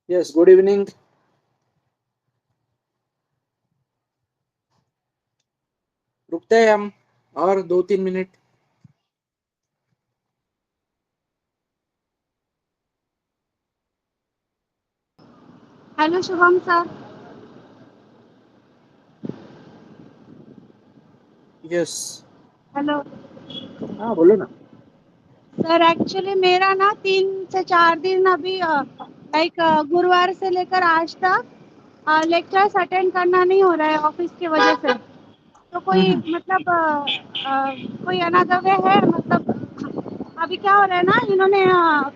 Yes, good evening. रुकते हैं हम और 2-3 minute. Hello Shubham sir. Yes. Hello हाँ, बोलो ना। सर, एक्चुअली मेरा ना 3 से 4 दिन अभी लाइक गुरुवार से लेकर आज तक लेक्चर्स अटेंड करना नहीं हो रहा है ऑफिस की वजह से। तो कोई हम्म। मतलब कोई अनदर वे है मतलब अभी क्या हो रहा है ना, इन्होंने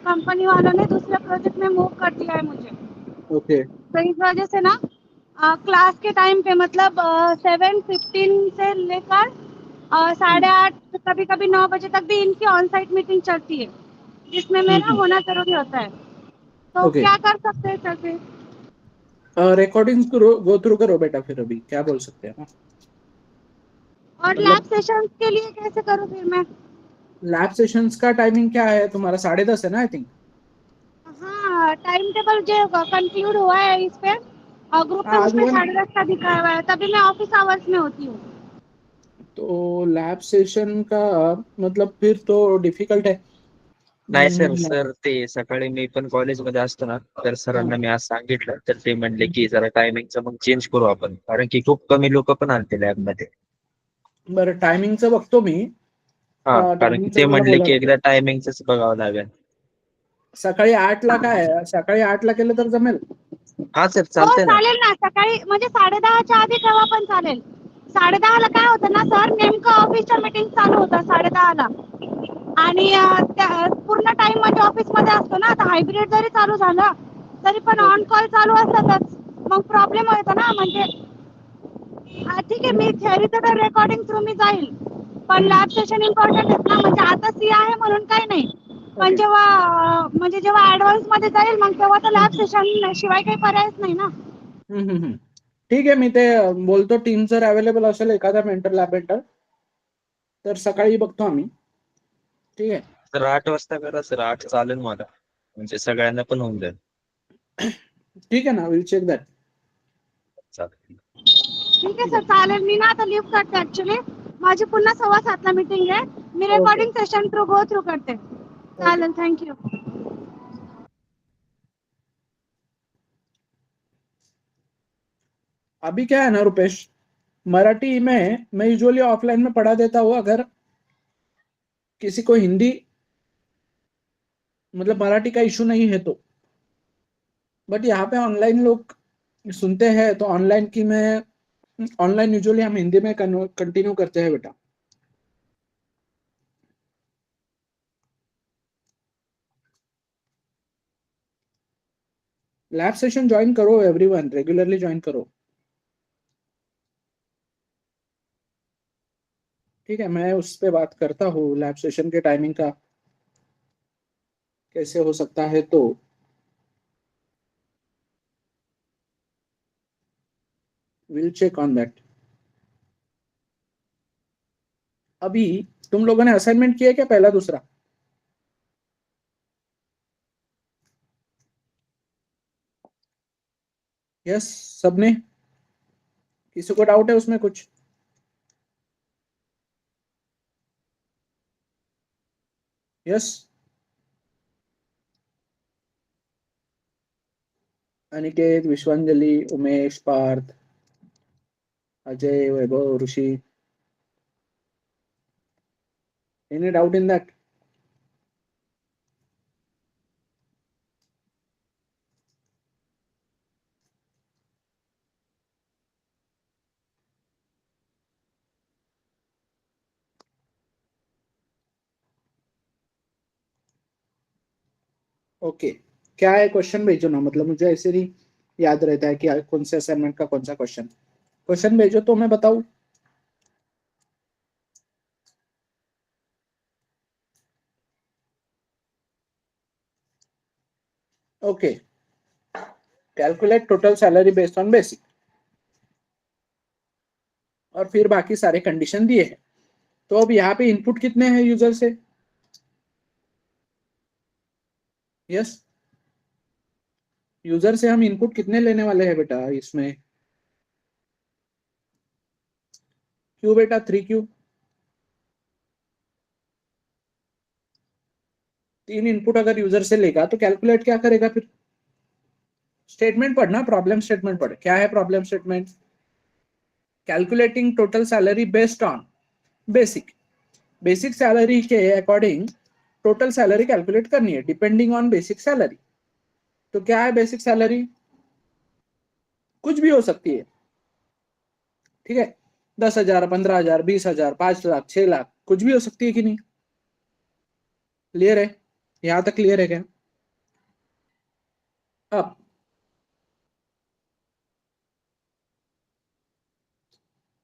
कंपनी वालों ने दूसरे प्रोजेक्ट में मूव कर दिया है मुझे। ओके। तो इस वजह से ना क्लास के टाइम पे मतलब 7:15 से लेकर 8:30 कभी कभी 9 बजे तक भी इनकी ऑन साइट मीटिंग चलती है, जिसमें मेरा हम्म। होना जरूरी होता है। तो ओके। क्या कर सकते हैं सर फिर? रिकॉर्डिंग्स को गो थ्रू करो बेटा, फिर अभी क्या बोल सकते हैं ना। और लैब मतलब सेशंस के लिए कैसे करूँ फिर मैं? लैब सेशंस का टाइमिंग क्या है तुम्हारा? 10:30 है ना, आई थिंक। हाँ, टाइम टेबल जो कंक्लूड हुआ है इस पे और ग्रुप पे हाँ, आज उसमें हुआ ना। 10:30 का दिखा हुआ है, तभी मैं ऑफिस आवर्स में होती हूँ। तो लैब सेशन का मतलब फिर तो डिफिकल्ट है। नाही सर सर ते सकाळी मी पण कॉलेजमध्ये असतो ना, तर हाँ, सरांना मी आज सांगितलं, तर ते म्हणले की जरा टायमिंगचं मग चेंज करू आपण, कारण की खूप कमी लोक पण आलते लॅबमध्ये. बरं, टायमिंगचं बघतो मी. हा, कारण की टायमिंगचं ते मला म्हणले बोला. की एकदा टायमिंगच बघावं लागेल. सकाळी 8ला काय आहे? सकाळी 8ला केलं तर जमेल. हा सर, हो चालतंय ना. चालेल ना, सकाळी म्हणजे 10:30च्या आधी केव्हा पण चालेल. 10:30ला काय होतं ना सर, नेमकं ऑफिसच्या मीटिंग चालू होतं 10:30ला आणि पूर्ण टाइम म्हणजे ऑफिसमध्ये असतो ना. आता हायब्रिड जरी चालू झालं तरी पण ऑन ओके. कॉल चालू असतातच. मग प्रॉब्लेम होतो ना म्हणजे ठीक आहे, मी थेअरीचं तर रेकॉर्डिंग थ्रू मी जाईल, पण हम्म, लॅब सेशन इम्पॉर्टंट आहे ना. म्हणजे आता सी आहे म्हणून काही नाही, पण ओके. जेव्हा म्हणजे जेव्हा ऍडव्हान्स मध्ये जाईल मग तेव्हा तर लॅब हम्म, सेशन शिवाय काही पर्यायच नाही ना. हम्म, हम्म. ठीक आहे, मी ते बोलतो. टीम जर अवेलेबल असेल एखादा मेंटर, लॅब मेंटर, तर सकाळी बघतो आम्ही. ठीक आहे. तर 8 वाजता करा सर, 8 चालेल मला, म्हणजे सगळ्यांना पण होऊन जाईल. ठीक आहे ना, विल चेक दॅट. चालेल. ठीक आहे ठीक सर, आहे. चालेल. मी ना आता लिव्ह करते, ऍक्च्युली माझी पुन्हा 7:15ला मीटिंग आहे. मी okay. Recording session through go through करते. ओके. चालेल, थँक्यू. अभी क्या है ना रुपेश, मराठी में मैं यूजुअली ऑफलाइन में पढ़ा देता हूँ, अगर किसी को हिंदी मतलब मराठी का इशू नहीं है तो। बट यहाँ पे ऑनलाइन लोग सुनते हैं, तो ऑनलाइन की मैं ऑनलाइन यूजुअली हम हिंदी में कंटिन्यू करते हैं बेटा। लैब सेशन ज्वाइन करो, एवरीवन रेगुलरली ज्वाइन करो। ठीक है, मैं उस पे बात करता हूँ लैब सेशन के टाइमिंग का कैसे हो सकता है, तो विल चेक ऑन दैट। अभी तुम लोगों ने असाइनमेंट किया क्या, पहला दूसरा? यस, सबने? किसी को डाउट है उसमें कुछ? Yes. Aniket, Vishwanjali, Umesh, Parth, Ajay, Vaibhav, Rishi, any doubt in that? Okay. क्या है क्वेश्चन भेजो ना, मतलब मुझे ऐसे नहीं याद रहता है कि कौन से असाइनमेंट का कौन सा क्वेश्चन। क्वेश्चन भेजो तो मैं बताऊं। Okay. Calculate total salary based on basic, और फिर बाकी सारे कंडीशन दिए हैं। तो अब यहाँ पे इनपुट कितने हैं यूजर से? यस। यूजर से हम इनपुट कितने लेने वाले हैं बेटा इसमें? क्यू बेटा 3Q, 3 इनपुट अगर यूजर से लेगा तो कैलकुलेट क्या करेगा फिर? स्टेटमेंट पढ़ना, प्रॉब्लम स्टेटमेंट पढ़। क्या है problem statement? Calculating total salary based on basic, basic salary के अकॉर्डिंग टोटल सैलरी कैलकुलेट करनी है डिपेंडिंग ऑन बेसिक सैलरी। तो क्या है बेसिक सैलरी? कुछ भी हो सकती है, ठीक है, 10,000, 15,000, 20,000, 5 लाख, 6 लाख, कुछ भी हो सकती है कि नहीं? क्लियर है? यहां तक क्लियर है क्या? अब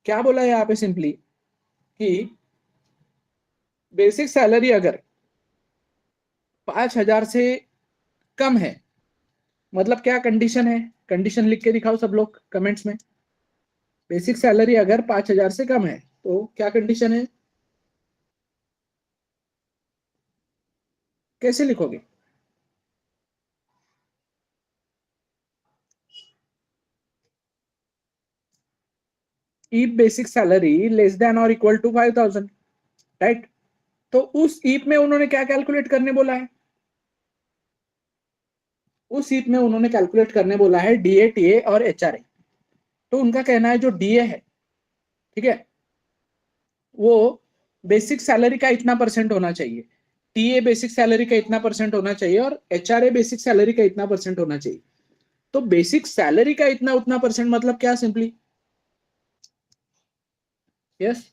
क्या बोला है यहाँ पे सिंपली कि बेसिक सैलरी अगर 5,000 से कम है, मतलब क्या कंडीशन है? कंडीशन लिख के दिखाओ सब लोग कमेंट्स में। बेसिक सैलरी अगर 5,000 से कम है तो क्या कंडीशन है? कैसे लिखोगे? If basic salary less than और इक्वल टू 5,000, राइट? तो उस ईप में उन्होंने क्या कैलकुलेट करने बोला है? उस ईप में उन्होंने कैलकुलेट करने बोला है डीए, टीए और एचआरए। तो उनका कहना है जो डीए है, ठीक है, वो बेसिक सैलरी का इतना परसेंट होना चाहिए, टीए बेसिक सैलरी का इतना परसेंट होना चाहिए और एचआरए बेसिक सैलरी का इतना परसेंट होना चाहिए। तो बेसिक सैलरी का इतना उतना परसेंट मतलब क्या? सिंपली यस,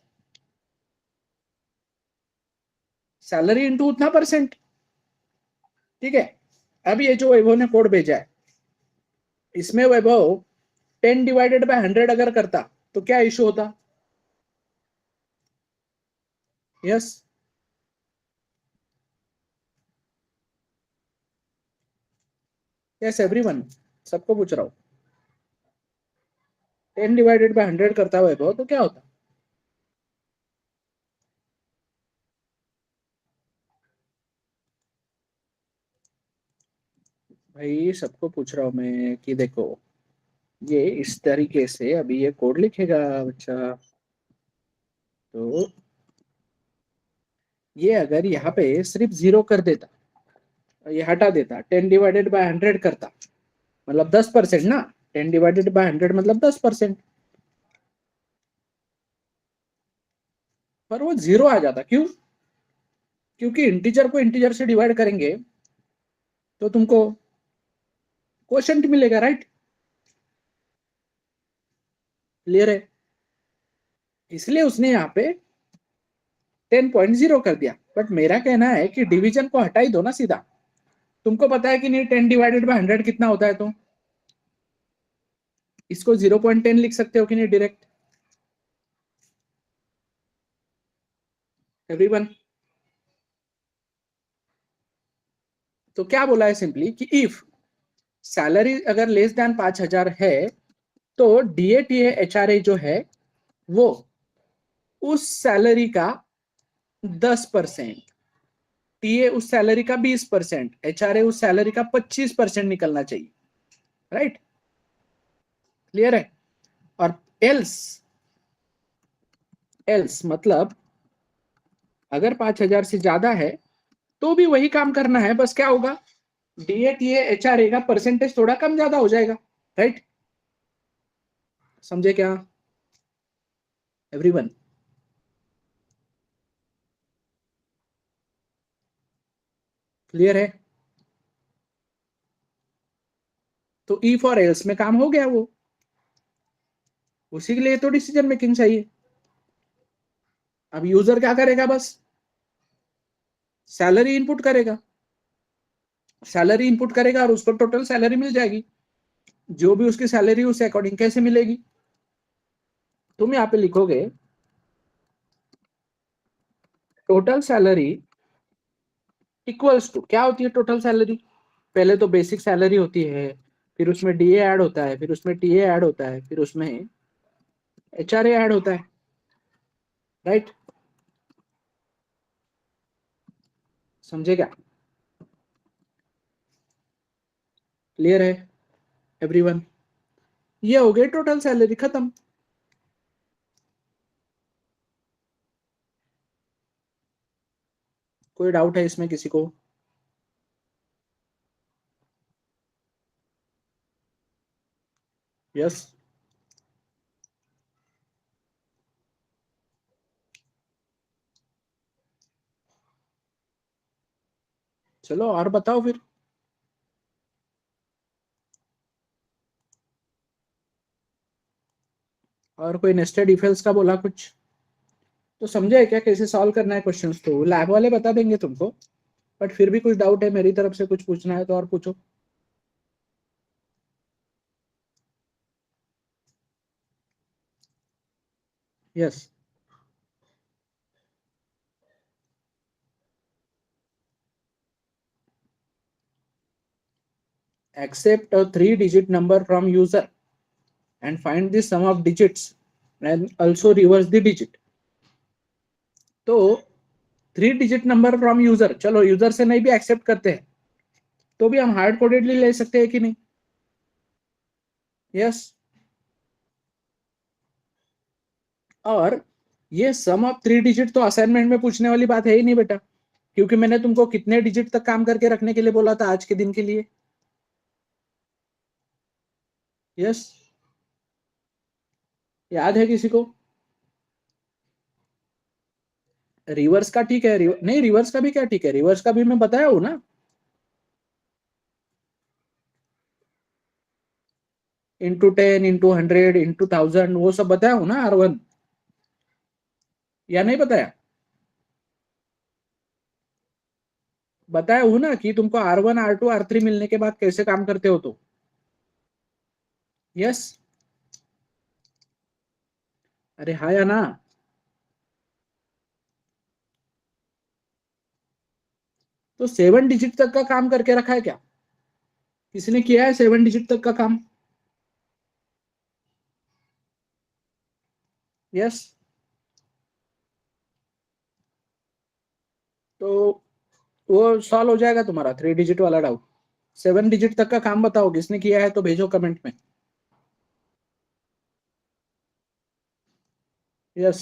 सैलरी इंटू उतना परसेंट, ठीक है। अब ये जो वैभव ने कोड भेजा है, इसमें वैभव 10/100 अगर करता तो क्या इशू होता? यस, यस एवरीवन, सबको पूछ रहा हूं। 10/100 करता वैभव तो क्या होता? भाई सबको पूछ रहा हूं मैं कि देखो, ये इस तरीके से अभी ये कोड लिखेगा बच्चा। तो ये अगर यहाँ पे सिर्फ 0 कर देता, ये हटा देता, 10/100 करता, मतलब 10% ना, 10/100 मतलब 10%, पर वो 0 आ जाता। क्यों? क्योंकि इंटीजर को इंटीजर से डिवाइड करेंगे तो तुमको क्वोशंट मिलेगा, राइट? क्लियर है? इसलिए उसने यहाँ पे 10.0 कर दिया। बट मेरा कहना है कि डिवीजन को हटा ही दो ना सीधा। तुमको पता है कि नहीं 10/100 कितना होता है? तो इसको 0.10 लिख सकते हो कि नहीं डायरेक्ट? एवरीवन, तो क्या बोला है सिंपली कि इफ सैलरी अगर लेस देन 5,000 है तो डीए, टीए, एचआरए जो है वो उस सैलरी का 10%, टीए उस सैलरी का 20%, एचआरए उस सैलरी का 25% निकलना चाहिए, राइट? क्लियर है? और एल्स, एल्स मतलब अगर 5,000 से ज्यादा है तो भी वही काम करना है, बस क्या होगा, डीए, टीए, एचआरए का परसेंटेज थोड़ा कम ज्यादा हो जाएगा, राइट? समझे क्या एवरीवन? क्लियर है? तो इफ और एल्स में काम हो गया वो, उसी के लिए तो डिसीजन मेकिंग चाहिए। अब यूजर क्या करेगा? बस सैलरी इनपुट करेगा, सैलरी इनपुट करेगा और उसको टोटल सैलरी मिल जाएगी। जो भी उसकी सैलरी उस अकॉर्डिंग कैसे मिलेगी? तुम यहाँ पे लिखोगे टोटल सैलरी इक्वल्स टू, क्या होती है टोटल सैलरी? पहले तो बेसिक सैलरी होती है, फिर उसमें डीए ऐड होता है, फिर उसमें टीए ऐड होता है, फिर उसमें एचआरए ऐड होता है, राइट? समझे क्या? क्लियर है? एवरीवन, ये हो गई टोटल सैलरी, खत्म। कोई डाउट है इसमें किसी को? यस। चलो और बताओ फिर। और कोई नेस्टेड इफ एल्स का बोला कुछ तो समझे क्या कैसे सॉल्व करना है क्वेश्चंस? तो लैब वाले बता देंगे तुमको, बट फिर भी कुछ डाउट है मेरी तरफ से कुछ पूछना है तो और पूछो। Yes. Accept a 3-digit number from user and find the sum of digits and also reverse the digit. तो 3-digit नंबर फ्रॉम यूजर, चलो यूजर से नहीं भी एक्सेप्ट करते हैं तो भी हम हार्ड कोडेडली ले सकते हैं कि नहीं? यस। और ये सम ऑफ 3 डिजिट तो असाइनमेंट में पूछने वाली बात है ही नहीं बेटा, क्योंकि मैंने तुमको कितने डिजिट तक काम करके रखने के लिए बोला था आज के दिन के लिए। यस। याद है किसी को? रिवर्स का ठीक है, नहीं रिवर्स का भी क्या ठीक है, रिवर्स का भी मैं बताया हूं ना। इंटू 10, इंटू 100, इंटू 1000, वो सब बताया हूं ना R1, या नहीं बताया? बताया हूं ना कि तुमको R1, R2, R3 मिलने के बाद कैसे काम करते हो तो। यस। अरे हाँ या ना? तो 7 डिजिट तक का काम करके रखा है क्या? किसी ने किया है 7 डिजिट तक का काम? यस। तो वो सॉल्व हो जाएगा तुम्हारा 3 डिजिट वाला डाउट। 7 डिजिट तक का काम बताओ किसने किया है तो भेजो कमेंट में। यस।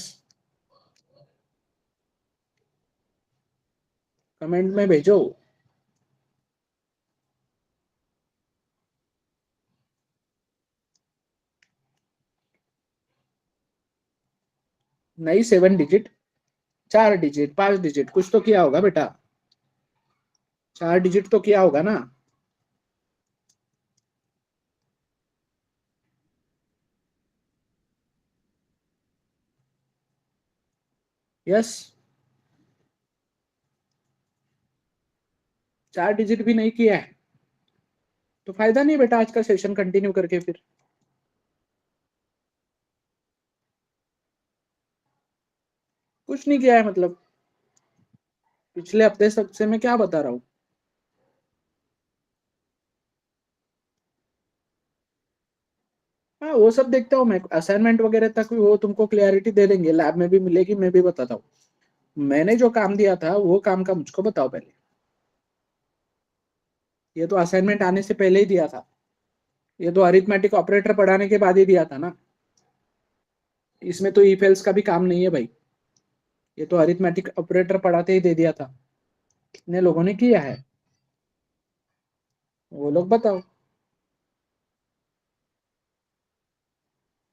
कमेंट में भेजो। नहीं 7 डिजिट, 4 डिजिट, 5 डिजिट कुछ तो किया होगा बेटा। 4 डिजिट तो किया होगा ना। यस। 4 डिजिट भी नहीं किया है तो फायदा नहीं बेटा आज का सेशन कंटिन्यू करके फिर। कुछ नहीं किया है मतलब, पिछले हफ्ते से मैं क्या बता रहा हूँ। हाँ वो सब देखता हूँ मैं, असाइनमेंट वगैरह तक वो तुमको क्लियरिटी दे देंगे, लैब में भी मिलेगी, मैं भी बताता हूँ। मैंने जो काम दिया था वो काम का मुझको बताओ पहले। ये तो असाइनमेंट आने से पहले ही दिया था, ये तो अरिथमेटिक ऑपरेटर पढ़ाने के बाद ही दिया था ना। इसमें तो इफ एल्स का भी काम नहीं है भाई, ये तो अरिथमेटिक ऑपरेटर पढ़ाते ही दे दिया था। कितने लोगों ने किया है वो लोग बताओ।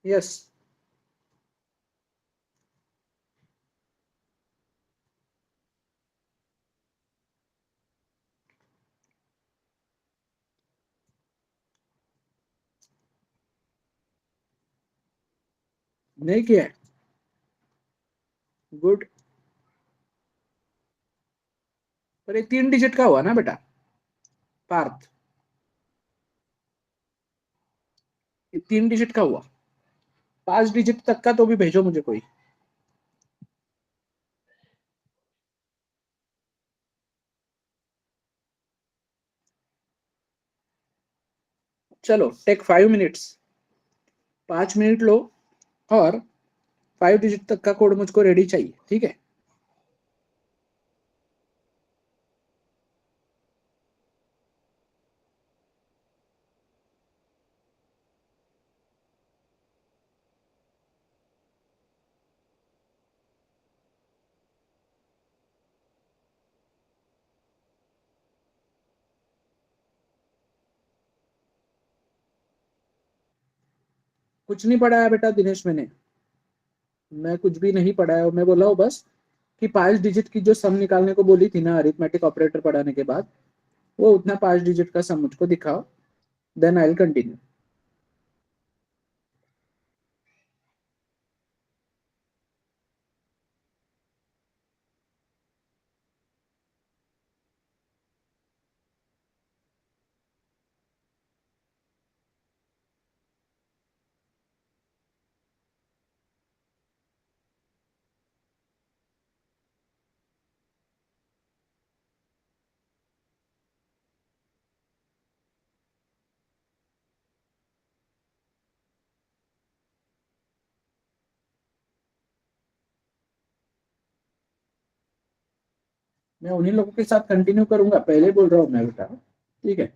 यस। नहीं किया है? गुड। पर ये 3 डिजिट का हुआ ना बेटा पार्थ, ये 3 डिजिट का हुआ। 5 डिजिट तक का तो भी भेजो मुझे कोई। चलो टेक 5 मिनट्स, 5 मिनट लो और 5 डिजिट तक का कोड मुझको रेडी चाहिए, ठीक है? कुछ नहीं पढ़ाया बेटा दिनेश, मैं कुछ भी नहीं पढ़ाया। मैं बोला हूँ बस कि 5 डिजिट की जो सम निकालने को बोली थी ना अरिथमेटिक ऑपरेटर पढ़ाने के बाद, वो उतना 5 डिजिट का सम मुझको दिखाओ, देन आई विल कंटिन्यू। मैं उन्हीं लोगों के साथ कंटिन्यू करूंगा, पहले बोल रहा हूँ मैं बेटा, ठीक है।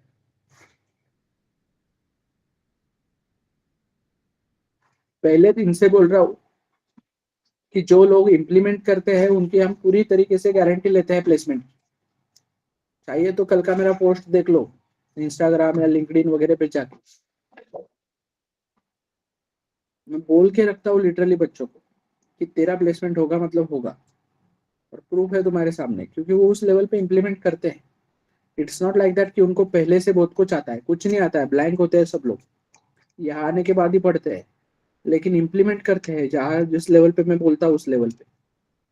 पहले दिन से बोल रहा हूँ कि जो लोग इम्प्लीमेंट करते हैं उनकी हम पूरी तरीके से गारंटी लेते हैं प्लेसमेंट। चाहिए तो कल का मेरा पोस्ट देख लो इंस्टाग्राम या लिंक्डइन वगैरह पे जाके, मैं बोल के रखता हूँ लिटरली बच्चों को कि तेरा प्लेसमेंट होगा मतलब होगा, और प्रूफ है तुम्हारे सामने, क्योंकि वो उस लेवल पे इम्प्लीमेंट करते हैं। इट्स नॉट लाइक दैट कि उनको पहले से बहुत कुछ आता है, कुछ नहीं आता है, ब्लैंक होते हैं सब लोग, यहाँ आने के बाद ही पढ़ते हैं, लेकिन इम्प्लीमेंट करते हैं जहाँ जिस लेवल पे मैं बोलता हूँ उस लेवल पे।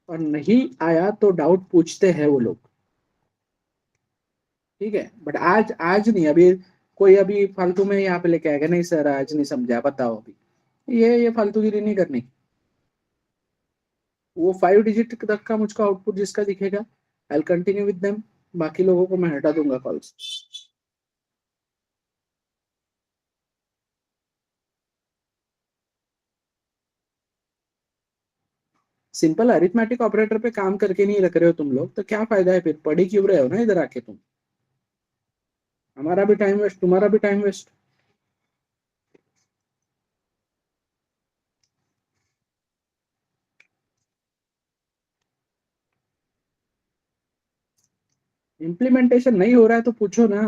और नहीं आया तो डाउट पूछते हैं वो लोग, ठीक है। बट आज आज नहीं, अभी कोई अभी फालतू में यहाँ पे लेके आएगा, नहीं सर आज नहीं समझा बताओ अभी, ये फालतूगिरी नहीं करनी। वो 5 डिजिट तक का मुझको आउटपुट जिसका दिखेगा आई कंटिन्यू विद देम, बाकी लोगों को मैं हटा दूंगा कॉल से। सिंपल अरिथमेटिक ऑपरेटर पे काम करके नहीं रख रहे हो तुम लोग तो क्या फायदा है, फिर पढ़ी क्यों रहे हो ना इधर आके तुम। हमारा भी टाइम वेस्ट, तुम्हारा भी टाइम वेस्ट। इम्प्लीमेंटेशन नहीं हो रहा है तो पूछो ना,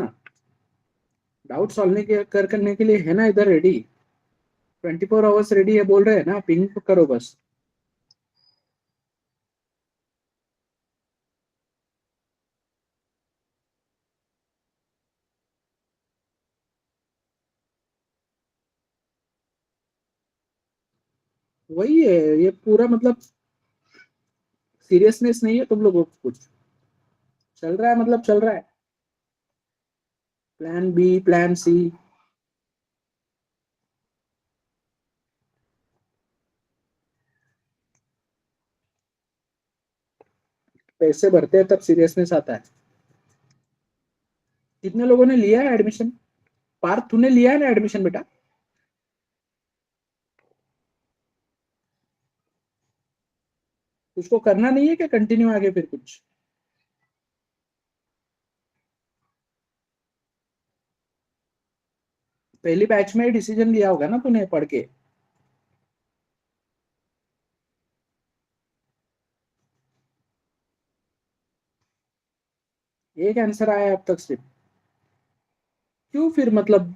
डाउट सॉल्व के कर करने के लिए है ना इधर रेडी, 24 आवर्स रेडी है, बोल रहे हैं ना, पिंग करो बस। वही है, ये पूरा मतलब सीरियसनेस नहीं है तुम लोगों को कुछ, चल रहा है मतलब चल रहा है, प्लान बी प्लान सी। पैसे भरते हैं तब सीरियसनेस आता है। कितने लोगों ने लिया है एडमिशन? पार्थ तूने लिया है ना एडमिशन बेटा? उसको करना नहीं है क्या कंटिन्यू आगे फिर कुछ? पहली बैच में डिसीजन लिया होगा ना तूने पढ़ के। एक आंसर आया है अब तक सिर्फ, क्यों फिर मतलब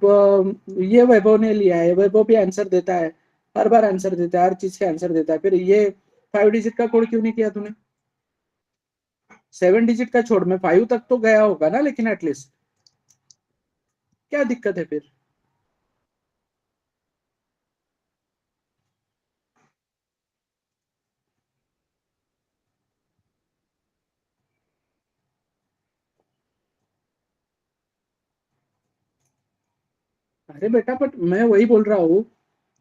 ये वैभव ने लिया है, वैभव भी आंसर देता है, हर बार आंसर देता है, हर चीज के आंसर देता है, फिर ये 5 डिजिट का कोड क्यों नहीं किया तूने? 7 डिजिट का छोड़, मैं 5 तक तो गया होगा ना, लेकिन एटलीस्ट क्या दिक्कत है फिर? अरे बेटा बट मैं वही बोल रहा हूँ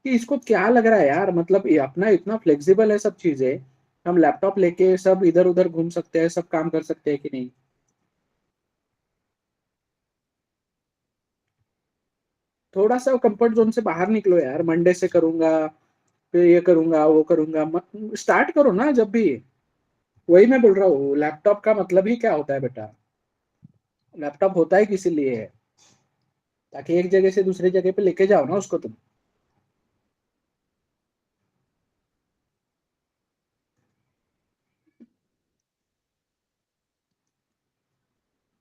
कि इसको क्या लग रहा है यार, मतलब ये अपना इतना फ्लेक्सिबल है सब चीजें, हम लैपटॉप लेके सब इधर उधर घूम सकते हैं, सब काम कर सकते हैं कि नहीं? थोड़ा सा कंफर्ट जोन से बाहर निकलो यार, मंडे से करूंगा, फिर ये करूंगा वो करूंगा, स्टार्ट करो ना जब भी। वही मैं बोल रहा हूँ, लैपटॉप का मतलब ही क्या होता है बेटा? लैपटॉप होता है किसी लिए है, ताकि एक जगह से दूसरी जगह पे लेके जाओ ना उसको तुम।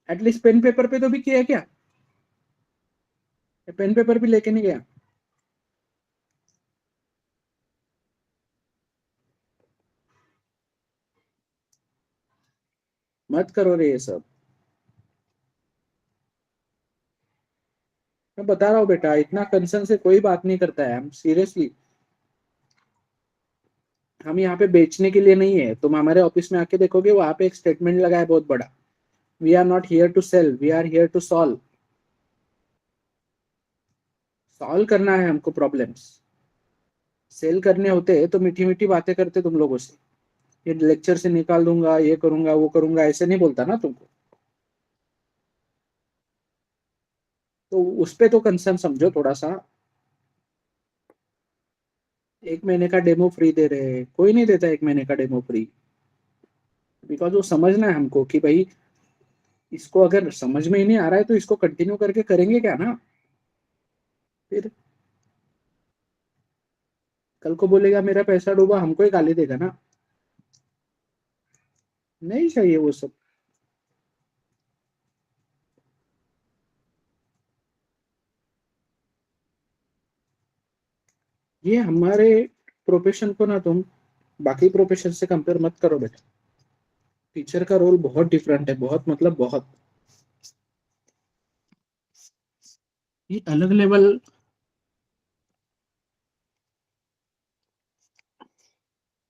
एटलीस्ट पेन पेपर पे तो भी किया है क्या? पेन पेपर भी लेके नहीं गया? मत करो रे ये सब। मैं बता रहा हूँ बेटा, इतना कंसर्न से कोई बात नहीं करता है, हम सीरियसली। हम यहाँ पे बेचने के लिए नहीं है। तुम हमारे ऑफिस में आके देखोगे, वहां पे एक स्टेटमेंट लगा है बहुत बड़ा, we are not here to sell, we are here to solve. Solve करना है हमको प्रॉब्लम्स। सेल करने होते तो मीठी मीठी बातें करते तुम लोगों से, ये लेक्चर से निकाल दूंगा, ये करूंगा, वो करूंगा, ऐसे नहीं बोलता ना तुमको। तो उस पे तो कंसर्न समझो थोड़ा सा। 1 महीने का डेमो फ्री दे रहे हैं, कोई नहीं देता 1 महीने का डेमो फ्री। बिकॉज वो समझना है हमको कि भाई इसको अगर समझ में ही नहीं आ रहा है तो इसको कंटिन्यू करके करेंगे क्या ना। फिर कल को बोलेगा मेरा पैसा डूबा, हमको ही गाली देगा ना। नहीं चाहिए वो सब। ये हमारे प्रोफेशन को ना तुम बाकी प्रोफेशन से कंपेयर मत करो बेटा। टीचर का रोल बहुत डिफरेंट है, बहुत मतलब बहुत। ये अलग लेवल।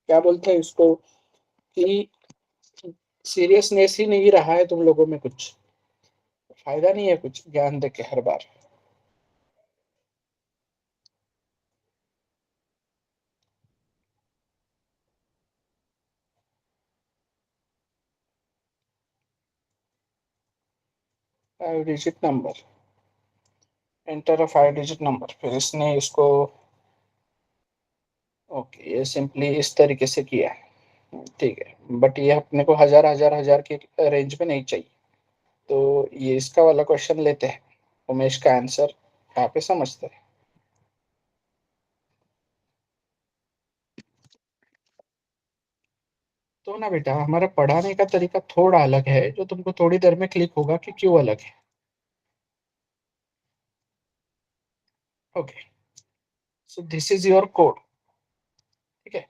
क्या बोलते हैं इसको कि सीरियसनेस ही नहीं रहा है तुम लोगों में कुछ। फायदा नहीं है कुछ ज्ञान दे के हर बार। Five digit number, enter a 5 digit number, फिर इसने इसको ओके ये सिंपली इस तरीके से किया है, ठीक है। बट ये अपने को हजार हजार हजार के रेंज में नहीं चाहिए। तो ये इसका वाला क्वेश्चन लेते हैं, उमेश का आंसर यहाँ पे समझते हैं। तो ना बेटा, हमारा पढ़ाने का तरीका थोड़ा अलग है, जो तुमको थोड़ी देर में क्लिक होगा कि क्यों अलग है। Okay, so this is your code. ठीक है।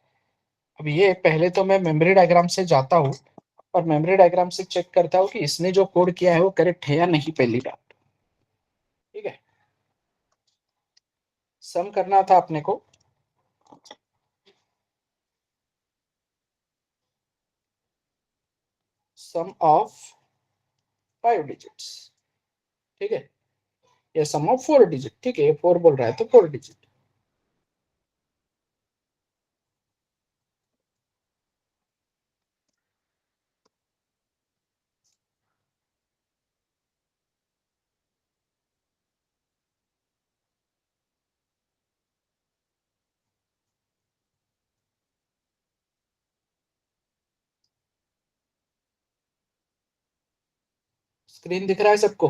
अब ये पहले तो मैं मेमोरी डायग्राम से जाता हूँ और मेमोरी डायग्राम से चेक करता हूँ कि इसने जो कोड किया है वो करेक्ट है या नहीं, पहली बात। ठीक है। सम करना था अपने को। सम ऑफ 5 डिजिट्स। ठीक है। ये सम ऑफ 4 डिजिट, ठीक है, ये 4 बोल रहा है तो 4 डिजिट। स्क्रीन दिख रहा है सबको?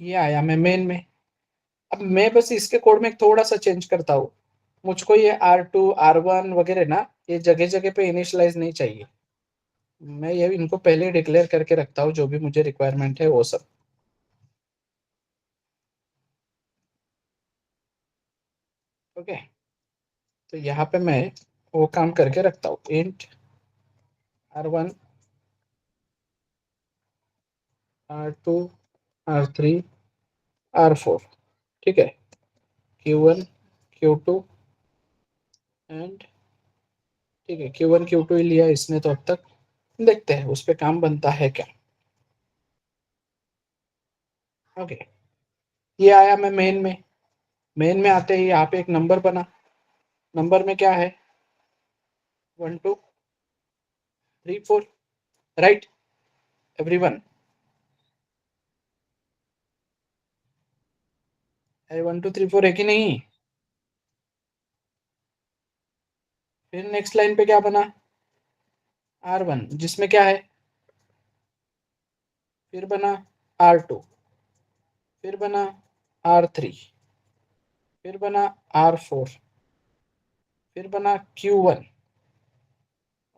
ये आया मैं मेन में। अब मैं बस इसके कोड में थोड़ा सा चेंज करता हूँ। मुझको ये R2 R1 वगैरह ना, ये जगह जगह पे इनिशियलाइज नहीं चाहिए। मैं ये इनको पहले डिक्लेयर करके रखता हूँ, जो भी मुझे रिक्वायरमेंट है वो सब। ओके। तो यहाँ पे मैं वो काम करके रखता हूँ, int R1 R2 R3 R4। ठीक है। Q1 Q2 एंड ठीक है, Q1 Q2 ही लिया इसने तो अब तक। देखते हैं उस पे काम बनता है क्या। ओके। ये आया मैं मेन में। मेन में आते ही यहाँ पे एक नंबर बना। नंबर में क्या है? 1 2 3 4। Right everyone? 1 2 3 4 है कि नहीं? फिर नेक्स्ट लाइन पे क्या बना? R1, जिसमें क्या है? फिर बना R2, फिर बना R3, फिर बना R4, फिर बना Q1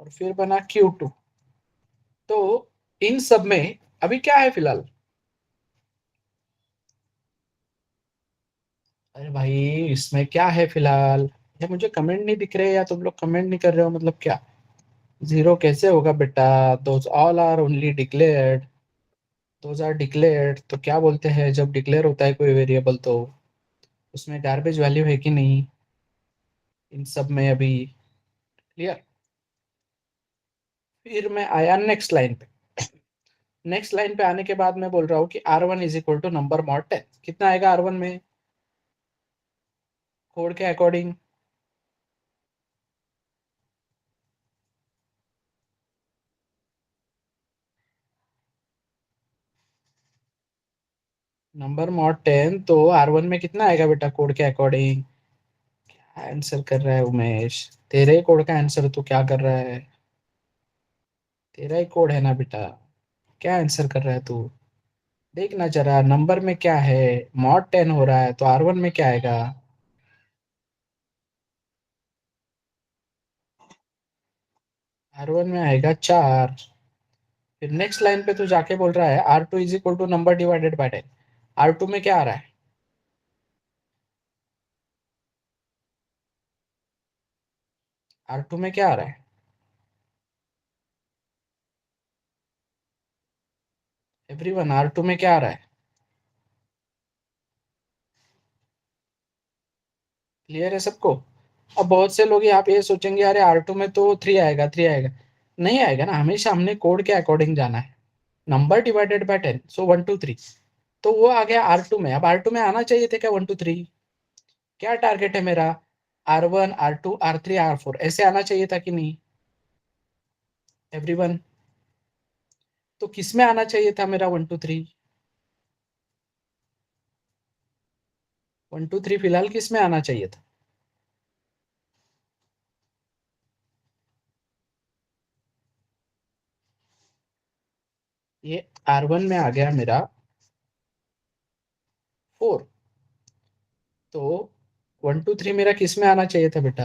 और फिर बना Q2। तो इन सब में अभी क्या है फिलहाल? अरे भाई इसमें क्या है फिलहाल, या मुझे कमेंट नहीं दिख रहे या तुम लोग कमेंट नहीं कर रहे हो, मतलब क्या? जीरो कैसे होगा बेटा? Those all are only declared, those are declared. तो क्या बोलते हैं जब डिक्लेयर होता है कोई वेरिएबल तो उसमें गार्बेज वैल्यू है कि नहीं इन सब में अभी? क्लियर। फिर मैं आया नेक्स्ट लाइन पे। नेक्स्ट लाइन पे आने के बाद मैं बोल रहा हूँ कि R1 is equal to number mod 10। कितना आएगा R1 में कोड के अकॉर्डिंग? नंबर मॉड 10 तो R1 में कितना आएगा बेटा कोड के अकॉर्डिंग? क्या आंसर कर रहा है उमेश? तेरे ही कोड का आंसर तू क्या कर रहा है? तेरा ही कोड है ना बेटा, क्या आंसर कर रहा है तू? देखना जरा नंबर में क्या है। मॉड 10 हो रहा है तो R1 में क्या आएगा? R1 में आएगा 4। फिर नेक्स्ट लाइन पे तू जाके बोल रहा है R2 is equal to number divided by 10। R2 में क्या आ रहा है? R2 में क्या आ रहा है एवरीवन? R2 में क्या आ रहा है? क्लियर है सबको? अब बहुत से लोग यहाँ पे ये सोचेंगे अरे R2 में तो 3 आएगा, 3 आएगा। नहीं आएगा ना, हमेशा हमने कोड के अकॉर्डिंग जाना है। नंबर डिवाइडेड बाय 10 सो 1 2 3। तो वो आ गया R2 में। अब R2 में आना चाहिए थे क्या 1 2 3? क्या टारगेट है मेरा? R1 R2 R3 R4 ऐसे आना चाहिए था कि नहीं एवरीवन? तो किस में आना चाहिए था मेरा 1 2 3? 1 2 3 फिलहाल किस में आना चाहिए था? ये R1 में आ गया मेरा 4। तो 1 2 3 मेरा किस में आना चाहिए था बेटा?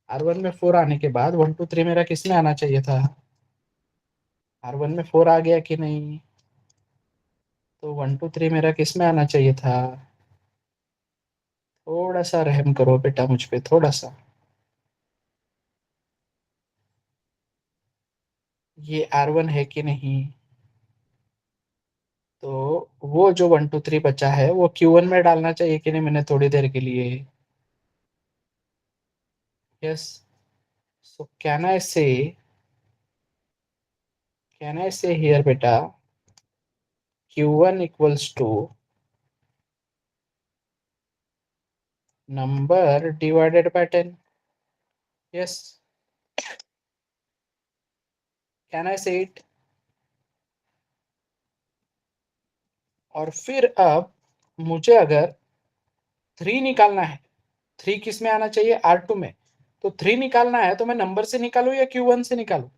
R1 में 4 आने के बाद 1 2 3 मेरा किस में आना चाहिए था? R1 में 4 आ गया कि नहीं? तो 1 2 3 मेरा किस में आना चाहिए था? थोड़ा सा रहम करो बेटा मुझ पे, थोड़ा सा। ये R1 है कि नहीं? तो वो जो 1 2 3 बचा है वो Q1 में डालना चाहिए कि नहीं मैंने थोड़ी देर के लिए? यस। सो कैन आई से हियर बेटा Q1 equals to number divided by 10। Yes. Can I say it? और फिर अब मुझे अगर 3 निकालना है, 3 किस में आना चाहिए R2 में? तो 3 निकालना है तो मैं नंबर से निकालू या Q1 से निकालू?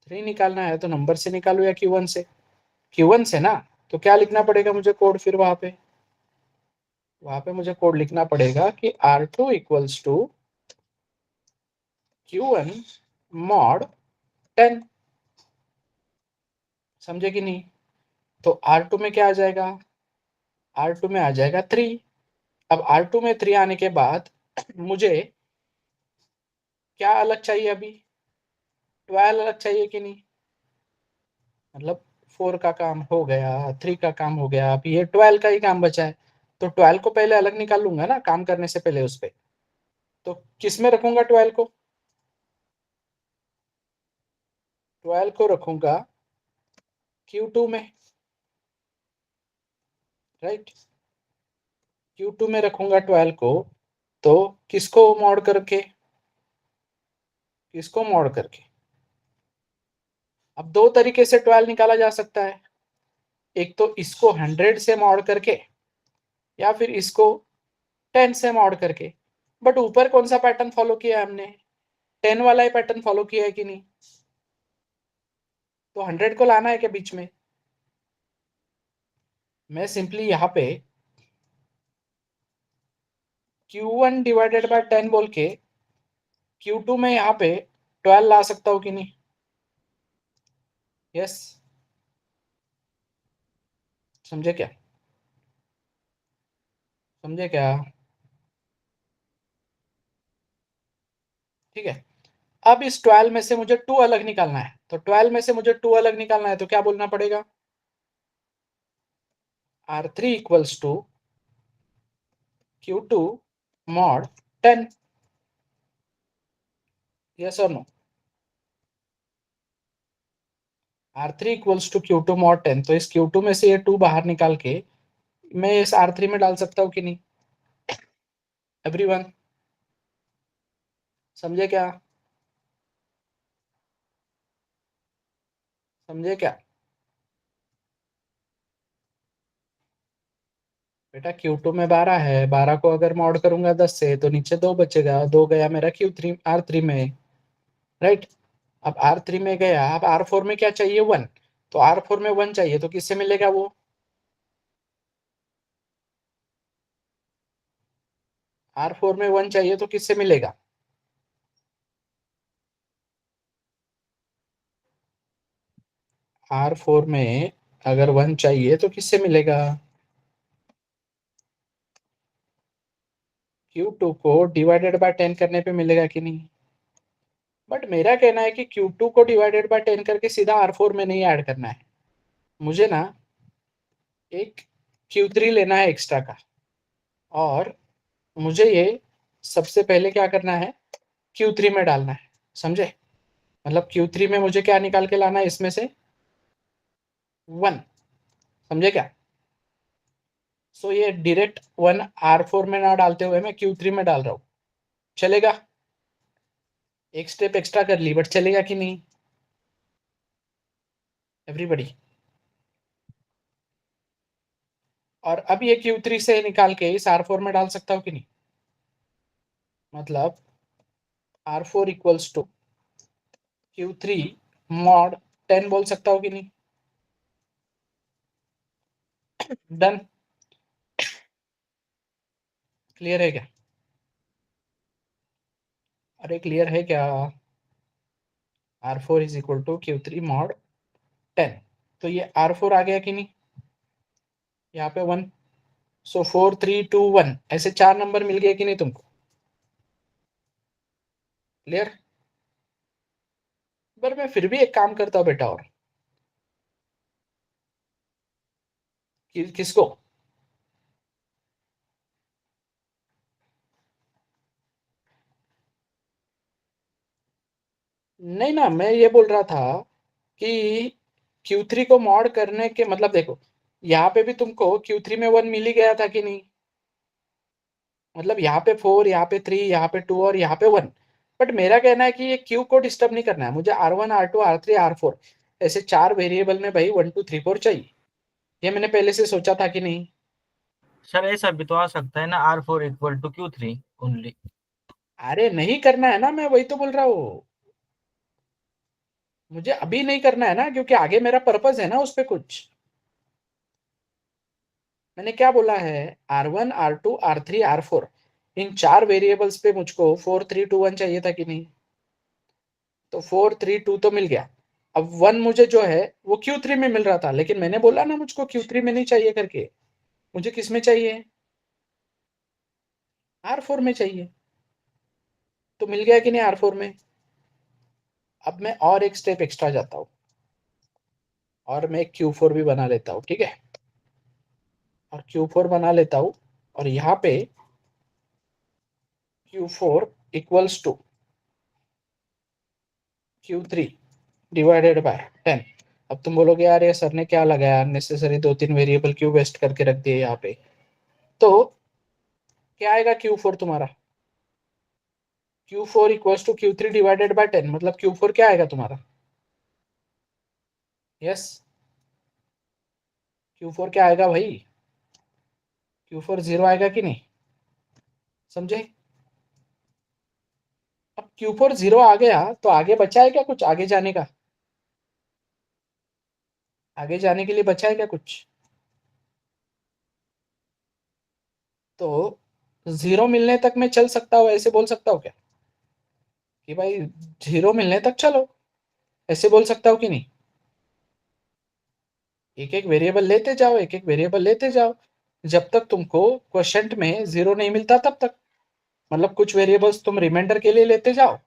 3 निकालना है तो नंबर से निकालू या Q1 से? Q1 से ना। तो क्या लिखना पड़ेगा मुझे कोड फिर वहां पे मुझे कोड लिखना पड़ेगा कि R2 equals to Q1 mod 10। समझे कि नहीं? तो R2 में क्या आ जाएगा? R2 में आ जाएगा 3। अब R2 में 3 आने के बाद मुझे क्या अलग चाहिए अभी? 12 अलग चाहिए कि नहीं? मतलब 4 का काम हो गया, 3 का काम हो गया, अभी ये 12 का ही काम बचा है। तो 12 को पहले अलग निकाल लूंगा ना काम करने से पहले उस पे। तो किस में रखूंगा 12 को? 12 को रखूंगा Q2 में, राइट? Q2 में रखूंगा 12 को। तो किसको मॉड करके? अब दो तरीके से 12 निकाला जा सकता है। एक तो इसको 100 से मॉड करके या फिर इसको 10 से मॉड करके। बट ऊपर कौन सा पैटर्न फॉलो किया है हमने? 10 वाला ही पैटर्न फॉलो किया है कि नहीं? तो 100 को लाना है क्या बीच में? मैं सिंपली यहाँ पे Q1 डिवाइडेड बाय 10 बोल के Q2 में यहाँ पे 12 ला सकता हूँ कि नहीं? यस। समझे क्या? समझे क्या? ठीक है। अब इस 12 में से मुझे 2 अलग निकालना है, तो 12 में से मुझे 2 अलग निकालना है, तो क्या बोलना पड़ेगा? R3 equals to Q2 mod 10, yes और no? R3 equals to Q2 mod 10, तो इस Q2 में से ये 2 बाहर निकाल के मैं इस R3 में डाल सकता हूँ कि नहीं? एवरीवन समझे क्या? समझे क्या? बेटा Q2 में 12 है, 12 को अगर मॉड करूंगा 10 से तो नीचे 2 बचेगा, 2 गया मेरा Q3 R3 में, राइट? अब R3 में गया, अब R4 में क्या चाहिए? 1, तो R4 में 1 चाहिए, तो किससे मिलेगा वो? R4 में 1 चाहिए तो किससे मिलेगा? R4 में अगर 1 चाहिए तो किससे मिलेगा? Q2 को डिवाइडेड बाय 10 करने पे मिलेगा कि नहीं? बट मेरा कहना है कि Q2 को डिवाइडेड बाय 10 करके सीधा R4 में नहीं ऐड करना है, मुझे ना एक Q3 लेना है एक्स्ट्रा का, और मुझे ये सबसे पहले क्या करना है? Q3 में डालना है, समझे? मतलब Q3 में मुझे क्या निकाल के लाना है इसमें से? 1, समझे क्या? सो ये डायरेक्ट 1 R4 में ना डालते हुए मैं Q3 में डाल रहा हूं, चलेगा? एक स्टेप एक्स्ट्रा कर ली, बट चलेगा कि नहीं एवरीबॉडी? और अब ये Q3 से निकाल के इस R4 में डाल सकता हूं कि नहीं? मतलब R4 equals to Q3 mod 10 बोल सकता हूं कि नहीं? डन। क्लियर है क्या? अरे क्लियर है क्या? R4 is equal to Q3 mod 10, तो ये R4 आ गया कि नहीं? यहाँ पे 1, सो 4 3 2 1 ऐसे 4 नंबर मिल गए कि नहीं तुमको? क्लियर? पर मैं फिर भी एक काम करता हूँ बेटा, और किसको? नहीं ना, मैं ये बोल रहा था कि Q3 को मॉड करने के मतलब देखो, यहाँ पे भी तुमको Q3 में 1 मिल ही गया था कि नहीं? मतलब यहाँ पे 4, यहाँ पे 3, यहाँ पे 2 और यहाँ पे 1। बट मेरा कहना है कि ये Q को डिस्टर्ब नहीं करना है, मुझे R1 R2 R3 R4 ऐसे 4 वेरिएबल में भाई 1 2 3 4 चाहिए। ये मैंने पहले से सोचा था कि नहीं? सर ऐसा भी तो आ सकता है ना, R4 equal to Q3 only. अरे नहीं करना है ना, मैं वही तो बोल रहा हूँ, मुझे अभी नहीं करना है ना, क्योंकि आगे मेरा पर्पस है ना उस पे कुछ। मैंने क्या बोला है? R1 R2 R3 R4 इन 4 वेरिएबल्स पे मुझको 4 3 2 1 चाहिए था कि नहीं? तो 4 3 2 तो मिल गया। अब 1 मुझे जो है वो Q3 में मिल रहा था, लेकिन मैंने बोला ना मुझको Q3 में नहीं चाहिए करके, मुझे किस में चाहिए? R4 में चाहिए, तो मिल गया कि नहीं R4 में? अब मैं और एक स्टेप एक्स्ट्रा जाता हूँ, और मैं Q4 भी बना लेता हूँ, ठीक है? और Q4 बना लेता हूँ, और यहाँ पे Q4 equals to Q3 divided by 10। अब तुम बोलोगे यार ये सर ने क्या लगाया, अननेसेसरी 2 3 वेरिएबल क्यों वेस्ट करके रख दिए यहाँ पे? तो क्या आएगा Q4 तुम्हारा? Q4 equals to Q3 divided by 10, मतलब Q4 क्या आएगा तुम्हारा? यस, Q4 क्या आएगा भाई? Q4 0 आएगा कि नहीं? समझे? अब Q4 0 आ गया तो आगे बचा है क्या कुछ आगे जाने का? आगे जाने के लिए बचा है क्या कुछ? तो 0 मिलने तक मैं चल सकता हूँ, ऐसे बोल सकता हूँ क्या कि भाई 0 मिलने तक चलो? ऐसे बोल सकता हूँ कि नहीं? एक एक वेरिएबल लेते जाओ, एक एक वेरिएबल लेते जाओ, जब तक तुमको क्वोशंट में 0 नहीं मिलता तब तक। मतलब कुछ वेरिएबल्स तुम रिमाइंडर के लिए लेते जाओ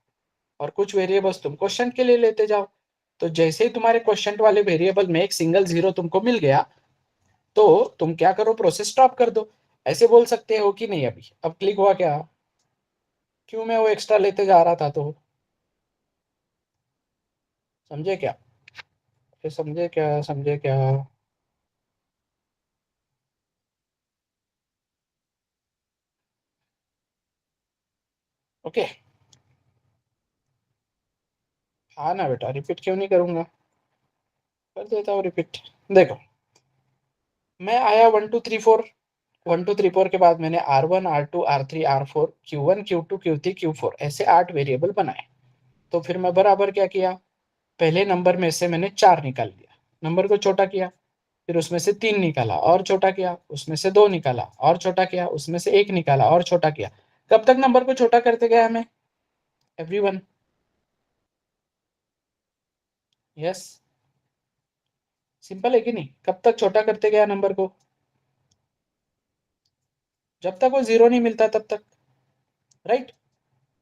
और कुछ वेरिएबल्स तुम क्वोशंट के लिए लेते जाओ। तो जैसे ही तुम्हारे क्वोशंट वाले वेरिएबल में एक सिंगल 0 तुमको मिल गया तो तुम क्या करो, प्रोसेस स्टॉप कर दो। ऐसे बोल सकते हो कि नहीं, अभी अब क्लिक हुआ क्या, क्यों मैं वो एक्स्ट्रा लेते जा रहा था, तो समझे क्या, फिर समझे क्या, समझे क्या? ओके, हाँ ना बेटा, रिपीट क्यों नहीं करूंगा, कर देता हूँ रिपीट। देखो, मैं आया 1 2 3 4, 1 2 3 4 के बाद मैंने R1 R2 R3 R4 Q1 Q2 Q3 Q4 ऐसे 8 वेरिएबल बनाए। तो फिर मैं बराबर क्या किया, पहले नंबर में से मैंने 4 निकाल लिया, नंबर को छोटा किया, फिर उसमें से 3 निकाला और छोटा किया, उसमें से 2 निकाला और छोटा किया, उसमें से 1 निकाला और छोटा किया। कब तक नंबर को छोटा करते गया हमें, एवरीवन? यस, सिंपल है कि नहीं, कब तक छोटा करते गया नंबर को, जब तक वो 0 नहीं मिलता तब तक, राइट?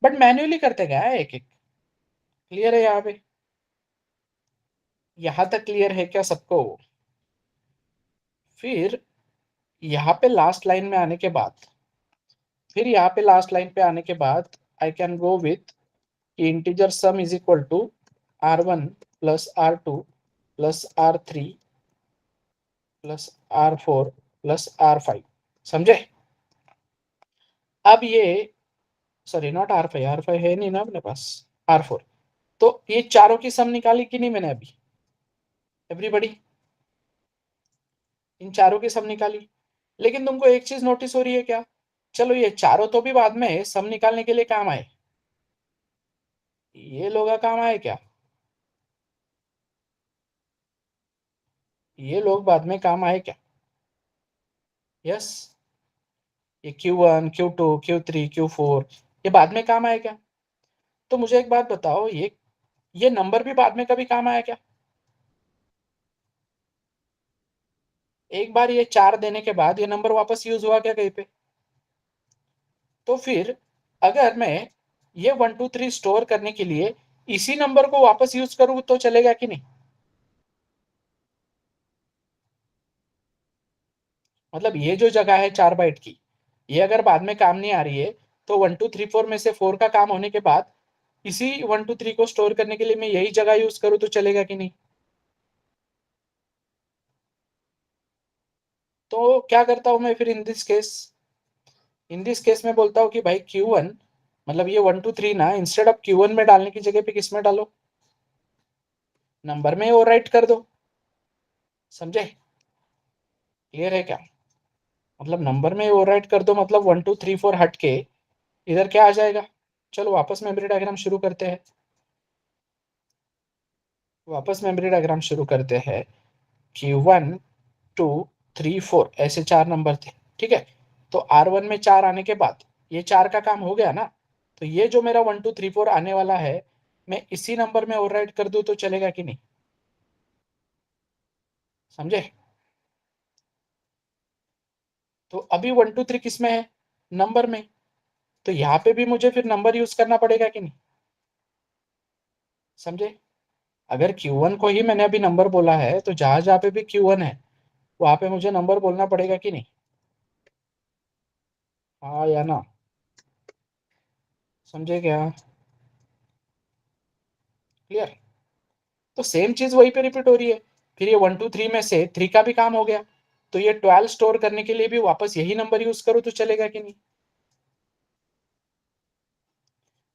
बट मैन्युअली करते गया है एक एक। क्लियर है यहाँ पे, यहां तक क्लियर है क्या सबको? फिर यहाँ पे लास्ट लाइन में आने के बाद, फिर यहाँ पे लास्ट लाइन पे आने के बाद I can go with integer sum is equal to R1 plus R2 plus R3 plus R4 plus R5। समझे? अब ये, सॉरी नॉट R5, R5 है नहीं ना अपने पास, R4। तो ये चारों की सम निकाली कि नहीं मैंने अभी, एवरीबॉडी? इन चारों की सम निकाली। लेकिन तुमको एक चीज नोटिस हो रही है क्या, चलो ये चारों तो भी बाद में सम निकालने के लिए काम आए, ये लोग काम आए क्या, ये लोग बाद में काम आए क्या? यस, ये Q1 Q2 Q3 Q4 ये बाद में काम आए क्या? तो मुझे एक बात बताओ, ये नंबर भी बाद में कभी काम आया क्या? एक बार ये 4 देने के बाद ये नंबर वापस यूज हुआ क्या कहीं पे? तो फिर अगर मैं ये 1 2 3 स्टोर करने के लिए इसी नंबर को वापस यूज करूं तो चलेगा कि नहीं? मतलब ये जो जगह है 4 बाइट की, ये अगर बाद में काम नहीं आ रही है, तो 1 2 3 4 में से 4 का काम होने के बाद इसी 1 2 3 को स्टोर करने के लिए मैं यही जगह यूज करूं तो चलेगा कि नहीं? तो क्या करता हूं मैं फिर in this case, in this case में बोलता हूं कि भाई Q1, मतलब ये 1 2 3 ना, इंस्टेड ऑफ Q1 में डालने की जगह पे किस में डालो, नंबर में ओवर राइट कर दो। समझे? क्लियर है क्या? मतलब नंबर में ओवर राइट कर दो, मतलब 1 2 3 4 हट के इधर क्या आ जाएगा। चलो वापस मेमोरी डायग्राम शुरू करते हैं, वापस मेमोरी डायग्राम शुरू करते हैं कि 1 2 3 4 ऐसे 4 नंबर थे, ठीक है? तो R1 में 4 आने के बाद ये 4 का काम हो गया ना, तो ये जो मेरा 1 2 3 4 आने वाला है, मैं इसी नंबर में ओवरराइट कर दूं तो चलेगा कि नहीं? समझे? तो अभी 1 2 3 किस में है, नंबर में, तो यहाँ पे भी मुझे फिर नंबर यूज करना पड़ेगा कि नहीं? समझे? अगर Q1 को ही मैंने अभी नंबर बोला है, तो जहां जहां पे भी Q1 है वहां पे मुझे नंबर बोलना पड़ेगा कि नहीं? हाँ या ना? समझे क्या? क्लियर? तो सेम चीज वहीं पे रिपीट हो रही है। फिर ये 1 2 3 में से 3 का भी काम हो गया, तो ये 12 स्टोर करने के लिए भी वापस यही नंबर यूज करो तो चलेगा कि नहीं?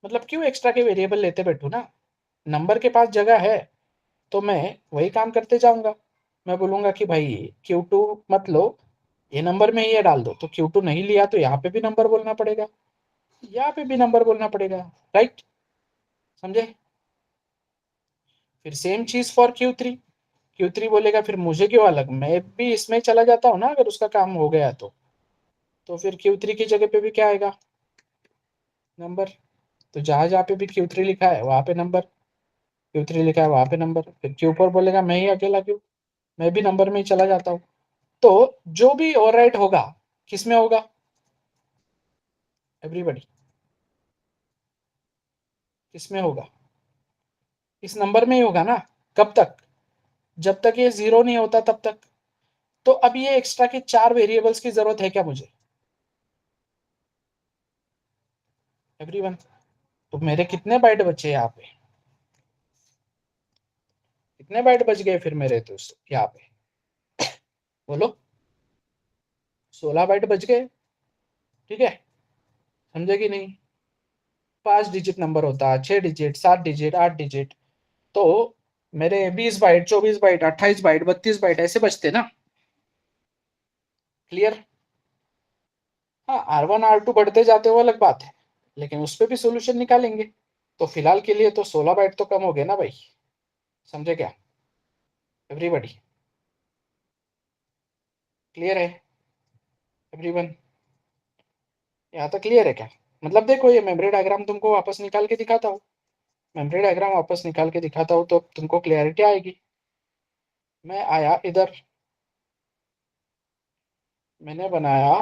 मतलब क्यों एक्स्ट्रा के वेरिएबल लेते बैठू ना, नंबर के पास जगह है तो मैं वही काम करते जाऊंगा। मैं बोलूंगा कि भाई Q2 मत लो, ये नंबर में ही ये डाल दो, तो Q2 नहीं लिया तो यहाँ पे भी नंबर बोलना पड़ेगा, यहाँ पे भी नंबर बोलना पड़ेगा, राइट? समझे? फिर सेम चीज फॉर Q3 बोलेगा, फिर मुझे क्यों अलग, मैं भी इसमें चला जाता हूँ ना अगर उसका काम हो गया तो फिर Q3 की जगह पे भी क्या आएगा, नंबर। तो जहां जहां पे भी Q3 लिखा है वहां पे नंबर, Q3 लिखा है वहां पे नंबर। फिर Q4 बोलेगा मैं ही अकेला क्यों, मैं भी नंबर में ही चला जाता हूँ। तो जो भी ओवरराइट होगा किस में होगा एवरीबॉडी, किस में होगा, इस नंबर में ही होगा ना। कब तक, जब तक ये 0 नहीं होता तब तक। तो अब ये एक्स्ट्रा के 4 वेरिएबल्स की जरूरत है क्या मुझे एवरीवन। तो मेरे कितने बाइट बचे यहाँ पे, कितने बाइट बच गए फिर मेरे दोस्त यहाँ पे, बोलो 16 बाइट बच गए। ठीक है, समझे कि नहीं। 5 डिजिट नंबर होता है, 6 डिजिट, 7 डिजिट, 8 डिजिट। तो मेरे 20 बाइट, 24 बाइट, 28 बाइट, 32 बाइट ऐसे बचते ना। क्लियर। हाँ, R1 R2 बढ़ते जाते वो अलग बात है, लेकिन उस पर भी सोल्यूशन निकालेंगे। तो फिलहाल के लिए तो 16 बाइट तो कम हो गए ना भाई, समझे क्या एवरीबॉडी। क्लियर है एवरीवन, यहाँ तक क्लियर है क्या। मतलब देखो ये मेमोरी डायग्राम तुमको वापस निकाल के दिखाता हूँ, मेमोरी डायग्राम वापस निकाल के दिखाता हूँ तो तुमको क्लियरिटी आएगी। मैं आया इधर, मैंने बनाया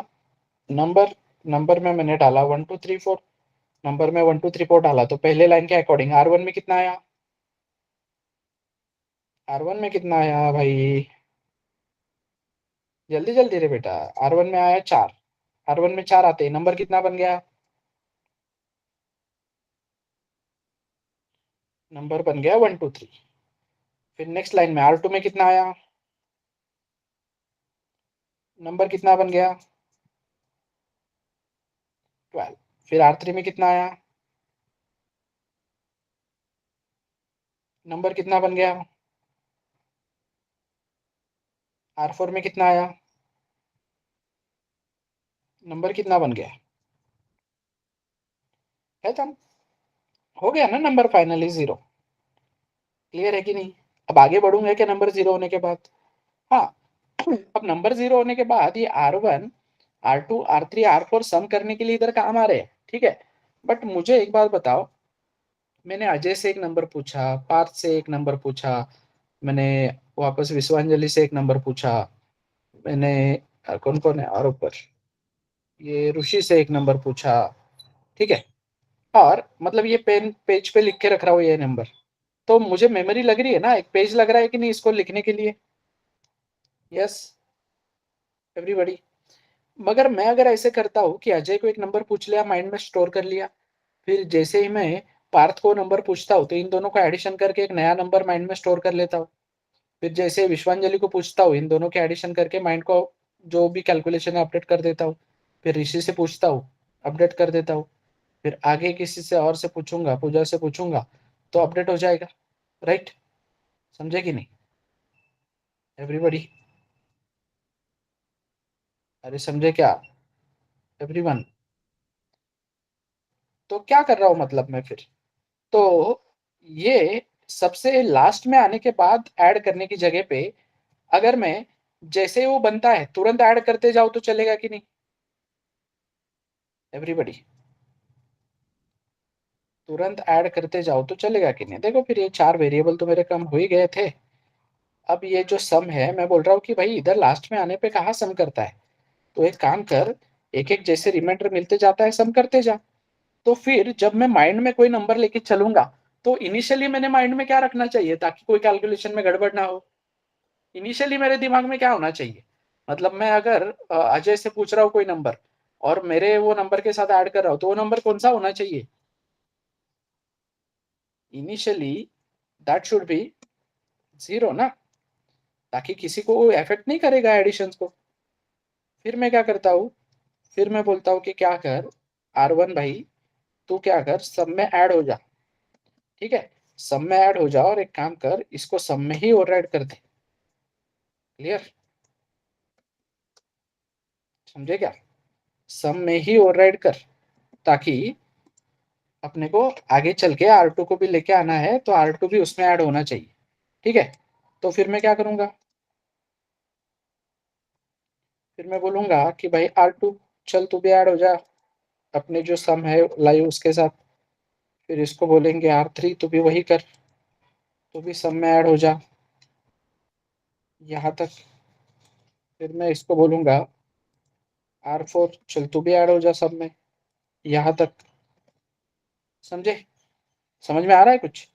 नंबर, नंबर में मैंने डाला 1 2 3 4, नंबर में 1 2 3 4 डाला। तो पहले लाइन के अकॉर्डिंग R1 में कितना आया, R1 में कितना आया भाई, जल्दी जल्दी रे बेटा। R1 में आया 4, R1 में 4 आते ही नंबर कितना बन गया, नंबर बन गया 1 2 3। फिर नेक्स्ट लाइन में R2 में कितना आया, नंबर कितना बन गया 12। फिर R3 में कितना आया, नंबर कितना बन गया, R4 में कितना आया, नंबर कितना बन गया है तब, हो गया ना नंबर फाइनली 0। क्लियर है कि नहीं। अब आगे बढ़ूंगा क्या नंबर 0 होने के बाद। हाँ, अब नंबर 0 होने के बाद ये R1 R2 R3 R4 सम करने के लिए इधर काम आ रहे हैं, ठीक है। बट मुझे एक बात बताओ, मैंने अजय से एक नंबर पूछा, पार्थ से एक नंबर पूछा, मैंने वापस विश्वांजलि से एक नंबर पूछा, मैंने कौन कौन है और ऊपर ये ऋषि से एक नंबर पूछा, ठीक है। और मतलब ये पेन पेज पे लिख के रख रहा हूँ ये नंबर। तो मुझे मेमोरी लग रही है ना, एक पेज लग रहा है कि नहीं इसको लिखने के लिए। Yes everybody. मगर मैं अगर ऐसे करता हूँ कि अजय को एक नंबर पूछ लिया, माइंड में स्टोर कर लिया, फिर जैसे ही मैं पार्थ को नंबर पूछता हूँ तो इन दोनों को एडिशन करके एक नया नंबर माइंड में स्टोर कर लेता हूँ। फिर जैसे विश्वांजलि को पूछता हूँ, इन दोनों के एडिशन करके माइंड को जो भी कैलकुलेशन है अपडेट कर देता हूँ। फिर ऋषि से पूछता हूँ, अपडेट कर देता हूँ। फिर आगे किसी से और से पूछूंगा, पूजा से पूछूंगा तो अपडेट हो जाएगा। राइट, समझे कि नहीं एवरीबॉडी। अरे समझे क्या एवरीवन। तो क्या कर रहा हूँ मतलब मैं फिर, तो ये सबसे लास्ट में आने के बाद ऐड करने की जगह पे अगर मैं जैसे वो बनता है तुरंत ऐड करते जाओ तो चलेगा कि नहीं एवरीबॉडी। तुरंत ऐड करते जाओ तो चलेगा कि नहीं। देखो फिर ये 4 वेरिएबल तो मेरे कम हो ही गए थे। अब ये जो सम है मैं बोल रहा हूँ कि भाई इधर लास्ट में आने पे कहाँ सम करता है। तो एक काम कर, एक एक जैसे रिमाइंडर मिलते जाता है सम करते जा। तो फिर जब मैं माइंड में कोई नंबर लेके चलूंगा तो इनिशियली मैंने माइंड में क्या रखना चाहिए ताकि कोई कैलकुलेशन में गड़बड़ ना हो। इनिशियली मेरे दिमाग में क्या होना चाहिए, मतलब मैं अगर अजय से पूछ रहा हूँ कोई नंबर और मेरे वो नंबर के साथ ऐड कर रहा हूँ तो वो नंबर कौन सा होना चाहिए इनिशियली, दैट शुड बी 0 ना, ताकि किसी को इफेक्ट नहीं करेगा एडिशन को। फिर मैं क्या करता हूँ, फिर मैं बोलता हूँ कि क्या कर R1 भाई, तू क्या कर सब में ऐड हो जा, ठीक है। सब में ऐड हो जा और एक काम कर इसको सब में ही ओवरराइड कर दे। क्लियर, समझे क्या, सब में ही ओवरराइड कर ताकि अपने को आगे चल के R2 को भी लेके आना है तो R2 भी उसमें ऐड होना चाहिए, ठीक है। तो फिर मैं क्या करूंगा, फिर मैं बोलूंगा कि भाई R2 चल तू भी ऐड हो जा अपने जो सम है लाइव उसके साथ। फिर इसको बोलेंगे R3 तू भी वही कर, तू भी सम में ऐड हो जा। यहाँ तक, फिर मैं इसको बोलूंगा R4, चल तू भी ऐड हो जा सब में, यहाँ तक। समझे? समझ में आ रहा है कुछ?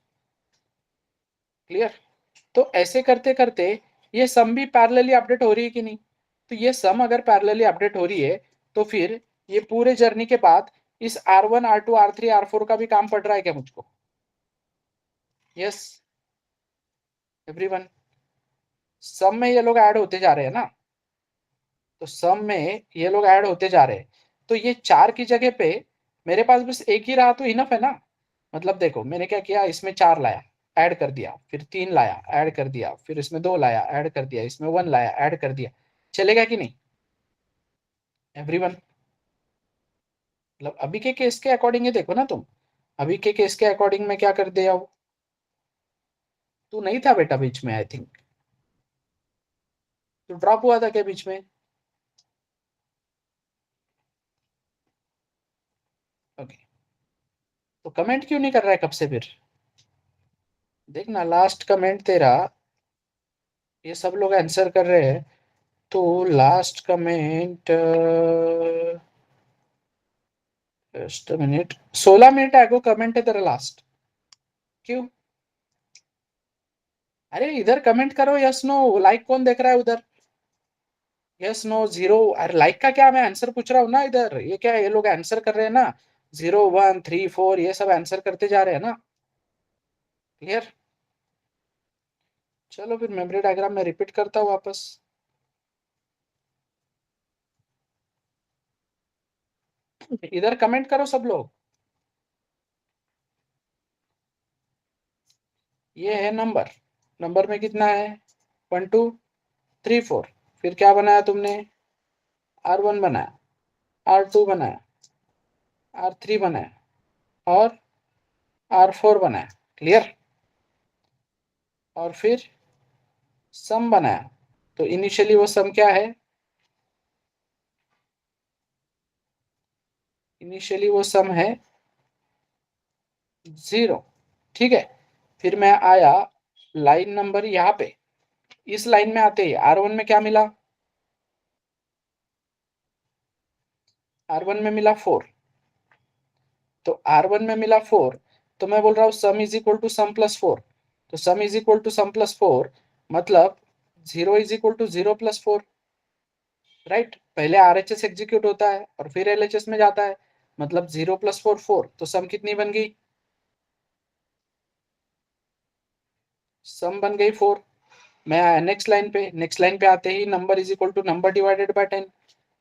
क्लियर? तो ऐसे करते करते ये सम भी पैरेलली अपडेट हो रही है कि नहीं? तो ये सम अगर पैरेलली अपडेट हो रही है तो फिर ये पूरे जर्नी के बाद इस R1, R2, R3, R4 का भी काम पड़ रहा है क्या मुझको? यस एवरीवन, सम में ये लोग ऐड होते जा रहे हैं ना, तो सम में ये लोग ऐड होते जा रहे हैं। तो ये 4 की जगह पे मेरे पास बस एक ही रहा तो इनफ है ना। मतलब देखो मैंने क्या किया, इसमें 4 लाया, ऐड कर दिया, फिर 3 लाया, ऐड कर दिया, फिर इसमें 2 लाया, ऐड कर दिया, इसमें 1 लाया, ऐड कर दिया। चलेगा कि नहीं एवरीवन? मतलब अभी के केस के अकॉर्डिंग ये देखो ना तुम, अभी के केस के अकॉर्डिंग मैं क्या कर दिया हूं। तू नहीं था बेटा बीच में, आई थिंक तू ड्रॉप हुआ था क्या बीच में? ओके, तो कमेंट क्यों नहीं कर रहा है कब से फिर? देखना लास्ट कमेंट तेरा, ये सब लोग आंसर कर रहे हैं, तो last comment just minute, 16 minute आगो कमेंट है तेरा लास्ट। क्यों? अरे इधर कमेंट करो, यस नो, लाइक कौन देख रहा है उधर? यस नो जीरो, अरे लाइक का क्या, मैं आंसर पूछ रहा हूँ ना इधर। ये क्या ये लोग आंसर कर रहे हैं ना, 0, 1, 3, 4 ये सब आंसर करते जा रहे हैं ना। क्लियर? चलो फिर मेमोरी डायग्राम में रिपीट करता हूँ वापस। इधर कमेंट करो सब लोग। ये है नंबर, नंबर में कितना है, 1, 2, 3, 4। फिर क्या बनाया तुमने, R1 बनाया, R2 बनाया, R3 बनाया और R4 बनाया। क्लियर? और फिर सम बनाया। तो इनिशियली वो सम क्या है, इनिशियली वो सम है 0। ठीक है, फिर मैं आया लाइन नंबर यहाँ पे, इस लाइन में आते ही R1 में क्या मिला, R1 में मिला 4। तो R1 में मिला 4, तो मैं बोल रहा हूँ sum is equal to sum plus 4। तो sum is equal to sum plus 4, मतलब 0 is equal to 0 plus 4। Right, पहले RHS एग्जीक्यूट होता है और फिर LHS में जाता है, मतलब 0 प्लस 4 4। तो सम कितनी बन गई, सम बन गई 4। मैं आया नेक्स्ट लाइन पे, नेक्स्ट लाइन पे आते ही number is equal to number divided by 10,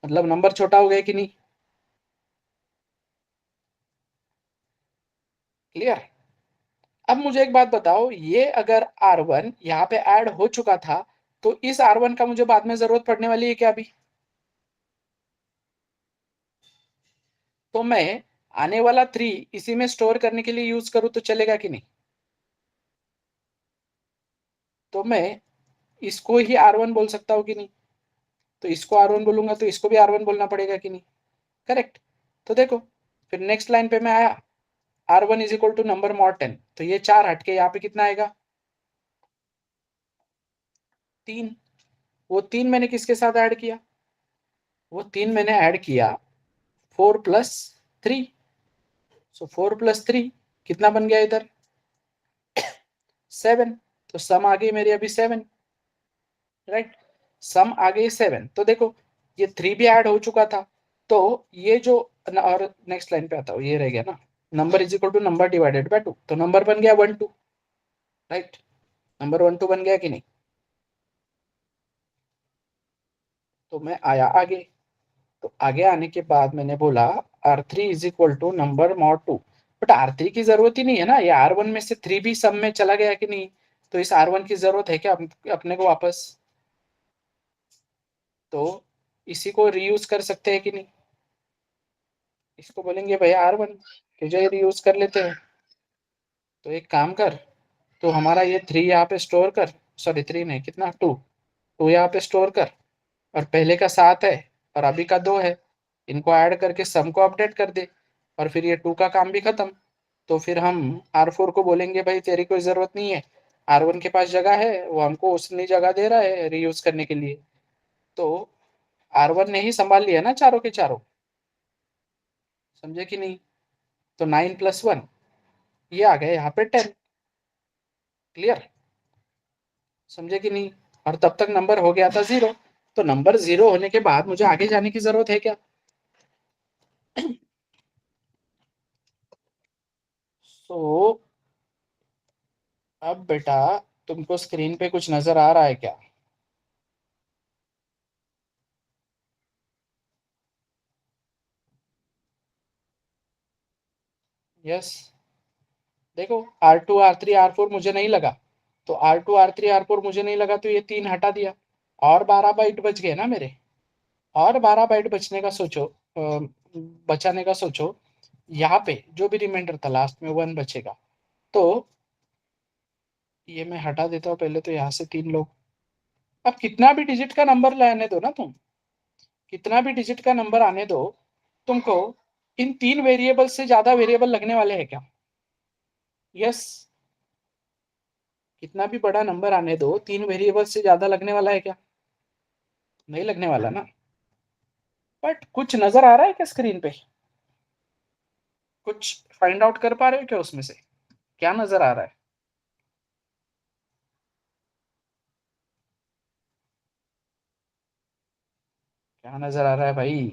मतलब नंबर छोटा हो गया कि नहीं? क्लियर? अब मुझे एक बात बताओ, ये अगर R1 यहाँ पे ऐड हो चुका था, तो इस R1 का मुझे बाद में जरूरत पड़ने वाली है क्या अभी? तो मैं आने वाला 3 इसी में स्टोर करने के लिए यूज करूं तो चलेगा कि नहीं? तो मैं इसको ही R1 बोल सकता हूं कि नहीं? तो इसको R1 बोलूंगा तो इसको भी R1 बोलना पड़ेगा कि नहीं? करेक्ट। तो देखो, फिर नेक्स्ट लाइन पे मैं आया, R1 is equal to number mod 10। तो ये 4 हटके यहाँ पे कितना आएगा, 3। वो 3 मैंने किसके साथ ऐड किया, वो 3 मैंने ऐड किया 4 प्लस 3। सो 4 प्लस 3 कितना बन गया इधर, 7। तो सम आ गई मेरी अभी 7। राइट, सम आ गई 7। तो देखो ये 3 भी ऐड हो चुका था, तो ये जो, और नेक्स्ट लाइन पे आता हूँ, ये रह गया ना, number is equal to number divided by 2। तो नंबर बन गया 1 2। राइट, नंबर 1 2 बन गया कि नहीं? तो मैं आया आगे, तो आगे आने के बाद मैंने बोला R3 is equal to number mod 2। But R3 की जरूरत ही नहीं है ना, ये R1 में से 3 भी सम में चला गया कि नहीं? तो इस R1 की जरूरत है क्या अपने को वापस? तो इसी को रीयूज कर सकते हैं कि नहीं? इसको बोलेंगे भैया R1, कि जो ये रीयूज कर लेते हैं। तो एक काम कर, तो हमारा ये 3 यहाँ पे स्टोर कर, सॉरी 3 नहीं, कितना 2, 2 यहाँ पे स्टोर कर, और पहले का 7 है और अभी का 2 है, इनको ऐड करके सम को अपडेट कर दे, और फिर ये 2 का काम भी खत्म। तो फिर हम R4 को बोलेंगे भाई तेरी कोई जरूरत नहीं है, R1 के पास जगह है, वो हमको उतनी जगह दे रहा है रीयूज करने के लिए, तो R1 ने ही संभाल लिया ना चारों के चारों, समझे कि नहीं? तो 9+1 ये आ गए यहाँ पे 10। क्लियर, समझे कि नहीं? और तब तक नंबर हो गया था 0। तो नंबर 0 होने के बाद मुझे आगे जाने की जरूरत है क्या? तो अब बेटा तुमको स्क्रीन पे कुछ नजर आ रहा है क्या? यस, देखो R2 R3 R4 मुझे नहीं लगा, तो R2 R3 R4 मुझे नहीं लगा, तो ये 3 हटा दिया, और 12 बाइट बच गए ना मेरे। और 12 बाइट बचने का सोचो, बचाने का सोचो, यहाँ पे जो भी रिमाइंडर था लास्ट में 1 बचेगा, तो ये मैं हटा देता हूँ पहले, तो यहाँ से 3 लोग। अब कितना भी डिजिट का नंबर लाने दो ना तुम, कितना भी डिजिट का नंबर आने दो तुमको, इन 3 वेरिएबल से ज्यादा वेरिएबल लगने वाले हैं क्या? यस, कितना भी बड़ा नंबर आने दो, 3 वेरिएबल से ज्यादा लगने वाला है क्या? नहीं लगने वाला ना। बट कुछ नजर आ रहा है क्या स्क्रीन पे? कुछ फाइंड आउट कर पा रहे हो क्या उसमें से? क्या नजर आ रहा है? क्या नजर आ रहा है भाई?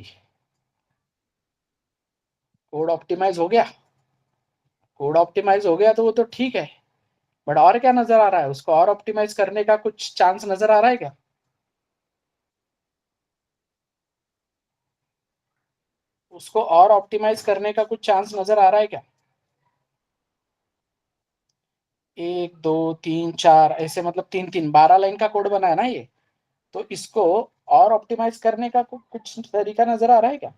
कोड ऑप्टिमाइज हो गया? कोड ऑप्टिमाइज हो गया तो वो तो ठीक है, बट और क्या नजर आ रहा है? उसको और ऑप्टिमाइज करने का कुछ चांस नजर आ रहा है क्या? उसको और ऑप्टिमाइज करने का कुछ चांस नजर आ रहा है क्या? 1 2 3 4 ऐसे, मतलब 3 3 12 लाइन का कोड बना है ना ये, तो इसको और ऑप्टिमाइज करने का कुछ तरीका नजर आ रहा है क्या?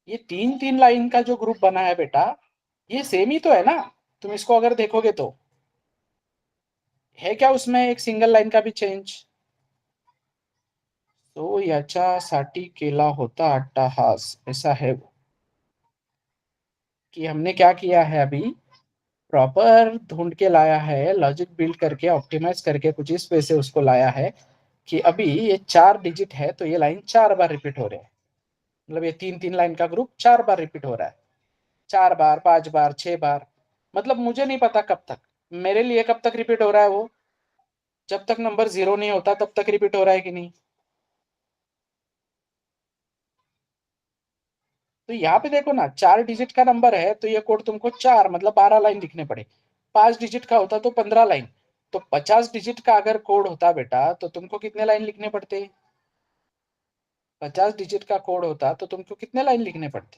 ये 3 3 लाइन का जो ग्रुप बना है बेटा, ये सेम ही तो है ना? तुम इसको अगर देखोगे तो है क्या उसमें एक सिंगल लाइन का भी चेंज? तो याच्यासाठी केला होता अट्टाहास, ऐसा है वो, कि हमने क्या किया है अभी, प्रॉपर ढूंढ के लाया है, लॉजिक बिल्ड करके ऑप्टिमाइज करके कुछ इस वजह से उसको लाया है कि अभी ये 4 डिजिट है, तो ये लाइन 4 बार रिपीट हो रहे हैं, मतलब ये 3 3 लाइन का ग्रुप 4 बार रिपीट हो रहा है, 4 बार 5 बार 6 बार, मतलब मुझे नहीं पता कब तक, मेरे लिए कब तक रिपीट हो रहा है वो, जब तक नंबर 0 नहीं होता तब तक रिपीट हो रहा है कि नहीं? तो यहाँ पे देखो ना, 4 डिजिट का नंबर है, तो ये कोड तुमको 4 मतलब 12 लाइन लिखने पड़े, 5 डिजिट का होता तो 15 लाइन, तो 50 डिजिट का अगर कोड होता बेटा, तो तुमको कितने लाइन लिखने पड़ते? 50 डिजिट का कोड होता तो तुमको कितने लाइन लिखने पड़ते?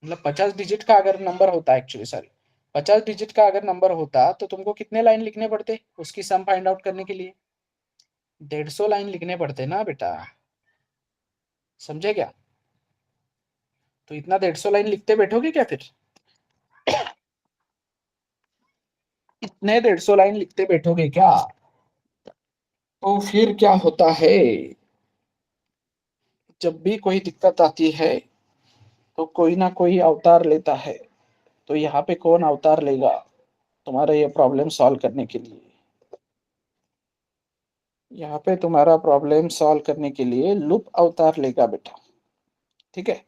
मतलब 50 डिजिट का अगर नंबर होता, एक्चुअली सॉरी, 50 डिजिट का अगर नंबर होता तो तुमको कितने लाइन लिखने पड़ते उसकी सम फाइंड आउट करने के लिए? 150 लाइन लिखने पड़ते ना बेटा, समझे क्या? तो इतना 150 लाइन लिखते बैठोगे क्या फिर? इतने 150 लाइन लिखते बैठोगे क्या? तो फिर क्या होता है, जब भी कोई दिक्कत आती है तो कोई ना कोई अवतार लेता है, तो यहाँ पे कौन अवतार लेगा तुम्हारा ये प्रॉब्लम सॉल्व करने के लिए? यहाँ पे तुम्हारा प्रॉब्लम सॉल्व करने के लिए लूप अवतार लेगा बेटा, ठीक है?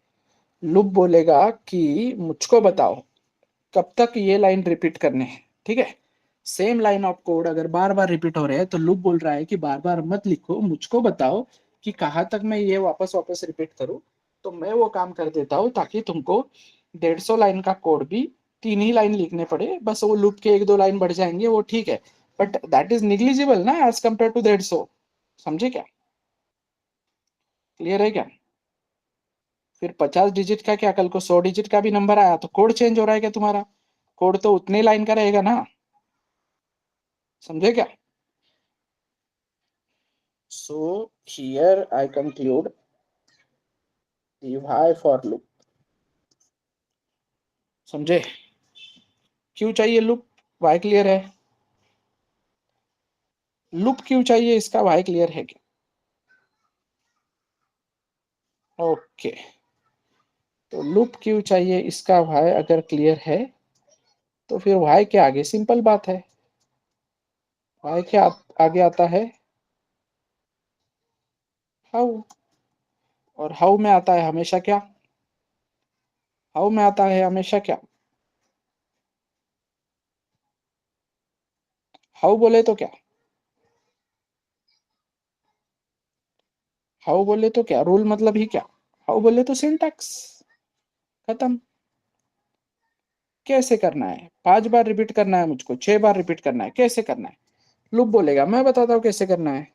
लूप बोलेगा कि मुझको बताओ कब तक ये लाइन रिपीट करने हैं, ठीक है? सेम लाइन ऑफ कोड अगर बार बार रिपीट हो रहे हैं, तो लूप बोल रहा है कि बार बार मत लिखो, मुझको बताओ कि कहाँ तक मैं ये वापस वापस रिपीट करूं, तो मैं वो काम कर देता हूँ, ताकि तुमको 150 लाइन का कोड भी 3 ही लाइन लिखने पड़े, बस वो लूप के 1 2 लाइन बढ़ जाएंगे, वो ठीक है, बट दैट इज निग्लिजिबल ना एज कम्पेयर टू 150। समझे क्या? क्लियर है क्या? फिर 50 डिजिट का क्या, कल को 100 डिजिट का भी नंबर आया तो कोड चेंज हो रहा है क्या तुम्हारा? कोड तो उतने लाइन का रहेगा ना, समझे क्या? So here I conclude the why for loop। समझे? क्यों चाहिए लूप? वाई क्लियर है? लूप क्यों चाहिए, इसका वाई क्लियर है क्या? ओके, तो लूप क्यों चाहिए इसका वाई अगर क्लियर है, तो फिर वाई के आगे सिंपल बात है, वाई के आगे आता है हाउ, और हाउ में आता है हमेशा क्या, हाउ में आता है हमेशा क्या, हाउ बोले तो क्या, हाउ बोले तो क्या, रूल मतलब ही क्या, हाउ बोले तो सिंटैक्स, खत्म। कैसे करना है, 5 बार रिपीट करना है मुझको, 6 बार रिपीट करना है, कैसे करना है, लूप बोलेगा, मैं बताता हूँ कैसे करना है।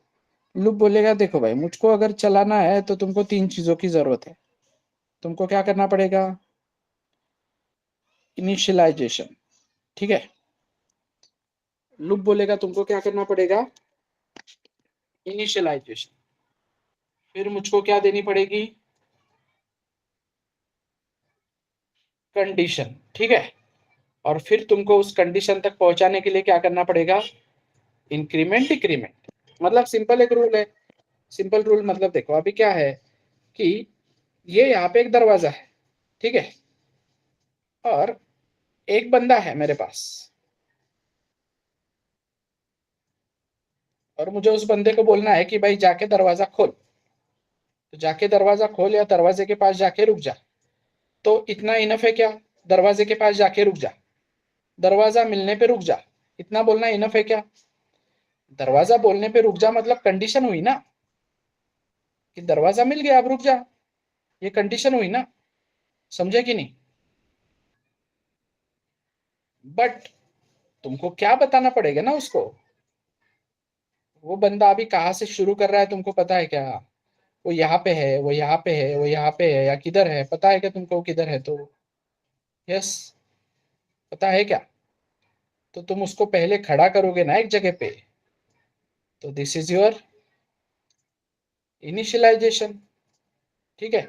लूप बोलेगा देखो भाई, मुझको अगर चलाना है तो तुमको 3 चीजों की जरूरत है। तुमको क्या करना पड़ेगा, इनिशियलाइजेशन, ठीक है। लूप बोलेगा तुमको क्या करना पड़ेगा, इनिशियलाइजेशन, फिर मुझको क्या देनी पड़ेगी, कंडीशन, ठीक है। और फिर तुमको उस कंडीशन तक पहुंचाने के लिए क्या करना पड़ेगा, इंक्रीमेंट डिक्रीमेंट। मतलब सिंपल एक रूल है, सिंपल रूल मतलब देखो अभी क्या है कि ये यहाँ पे एक दरवाजा है, ठीक है, और एक बंदा है मेरे पास, और मुझे उस बंदे को बोलना है कि भाई जाके दरवाजा खोल, तो जाके दरवाजा खोल या दरवाजे के पास जाके रुक जा। तो इतना इनफ है क्या, दरवाजे के पास जाके रुक जा, दरवाजा मिलने पे रुक जा, इतना बोलना इनफ है क्या। दरवाजा बोलने पे रुक जा मतलब कंडीशन हुई ना, कि दरवाजा मिल गया अब रुक जा, ये कंडीशन हुई ना, समझे कि नहीं। बट तुमको क्या बताना पड़ेगा ना उसको, वो बंदा अभी कहाँ से शुरू कर रहा है तुमको पता है क्या, वो यहाँ पे है, वो यहाँ पे है, वो यहाँ पे है, या किधर है पता है क्या तुमको, वो किधर है, तो यस, पता है क्या। तो तुम उसको पहले खड़ा करोगे ना एक जगह पे, तो दिस इज योर इनिशियलाइजेशन, ठीक है।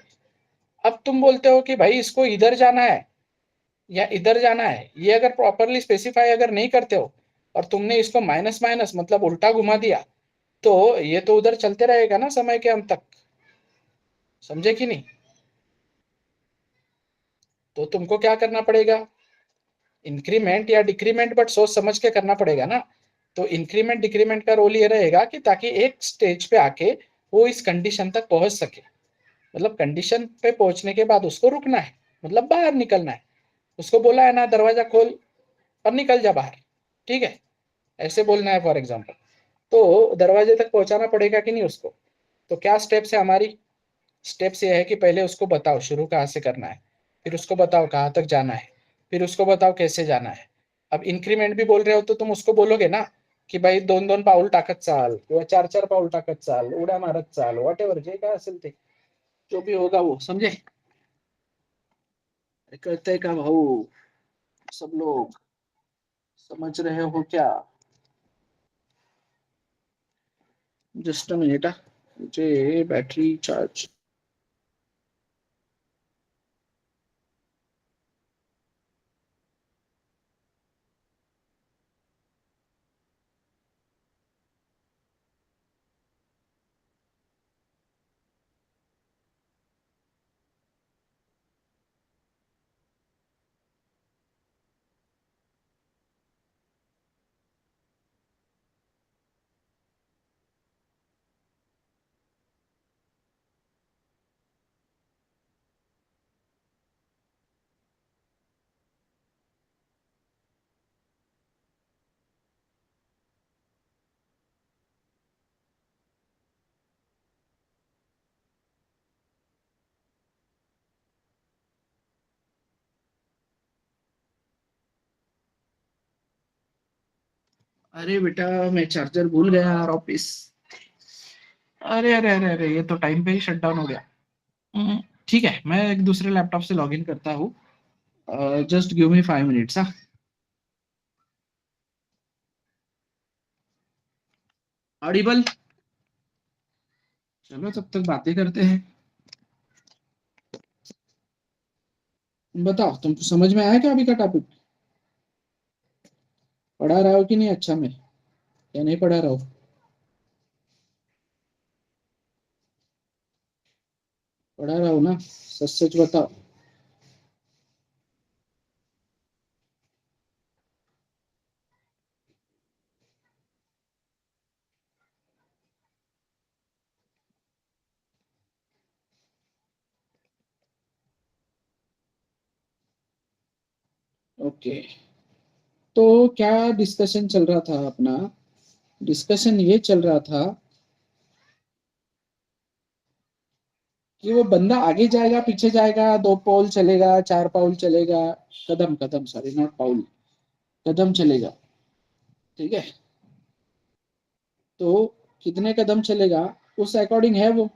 अब तुम बोलते हो कि भाई इसको इधर जाना है या इधर जाना है, ये अगर प्रॉपरली स्पेसिफाई अगर नहीं करते हो और तुमने इसको माइनस माइनस मतलब उल्टा घुमा दिया, तो ये तो उधर चलते रहेगा ना समय के अंत तक, समझे कि नहीं। तो तुमको क्या करना पड़ेगा, इंक्रीमेंट या डिक्रीमेंट, बट सोच समझ के करना पड़ेगा ना। तो इंक्रीमेंट डिक्रीमेंट का रोल ये रहेगा कि ताकि एक स्टेज पे आके वो इस कंडीशन तक पहुंच सके, मतलब कंडीशन पे पहुंचने के बाद उसको रुकना है, मतलब बाहर निकलना है। उसको बोला है ना दरवाजा खोल और निकल जा बाहर, ठीक है, ऐसे बोलना है फॉर एग्जाम्पल। तो दरवाजे तक पहुंचाना पड़ेगा कि नहीं उसको। तो क्या स्टेप्स है हमारी, स्टेप्स ये है कि पहले उसको बताओ शुरू कहाँ से करना है, फिर उसको बताओ कहाँ तक जाना है, फिर उसको बताओ कैसे जाना है। अब इंक्रीमेंट भी बोल रहे हो तो तुम उसको बोलोगे ना की भाई 2-2 पाऊल टाकत चाल किंवा 4-4 पाऊल टाकत चाल, उड्या मारत चाल, वॉट एव्हर जे काय असेल ते, जो भी होगा वो, समझे। कहते का भाऊ, सब लोग समझ रहे हो क्या। जस्ट अ मिनट, मुझे बैटरी चार्ज। अरे बेटा, मैं चार्जर भूल गया यार ऑफिस। अरे अरे अरे अरे, ये तो टाइम पे ही शट डाउन हो गया। ठीक है, मैं एक दूसरे लैपटॉप से लॉगिन करता हूँ, जस्ट गिव मी 5 मिनट्स। हाँ, ऑडिबल। चलो तब तक बातें करते हैं। बताओ तुमको समझ में आया क्या अभी का टॉपिक, पढ़ा रहा हो कि नहीं अच्छा में, या नहीं पढ़ा रहा हो। पढ़ा रहा हो ना, सच सच बताओ। ओके, तो क्या डिस्कशन चल रहा था अपना? डिस्कशन ये चल रहा था कि वो बंदा आगे जाएगा पीछे जाएगा, 2 पाउल चलेगा, 4 पाउल चलेगा, कदम कदम, सॉरी नॉट पाउल, कदम चलेगा, ठीक है? तो कितने कदम चलेगा उस अकॉर्डिंग है वो,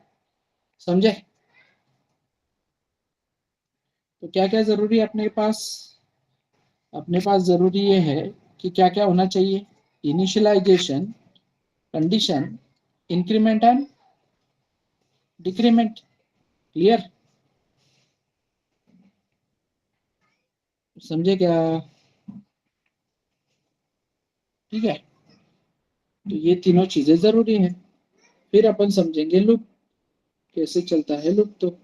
समझे? तो क्या क्या जरूरी है अपने पास? अपने पास जरूरी ये है कि क्या क्या होना चाहिए? Initialization, condition, increment and decrement. Clear? समझे क्या? ठीक है, तो ये तीनों चीजें जरूरी हैं। फिर अपन समझेंगे लूप कैसे चलता है, लूप तो।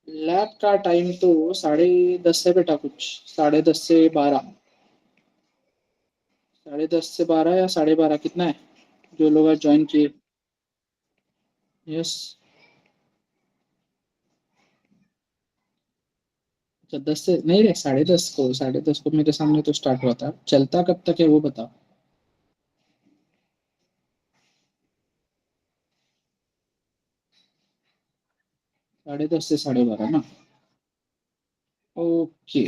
लैब का टाइम तो 10:30 है बेटा, कुछ 10:30 से 12। 10:30 से 12 या 12:30, कितना है जो लोग आज ज्वाइन किए? यस। अच्छा, 10 से नहीं रे, 10:30 को, 10:30 को मेरे सामने तो स्टार्ट हुआ था। चलता कब तक है वो बताओ? 10:30 से 12:30 ना? ओके।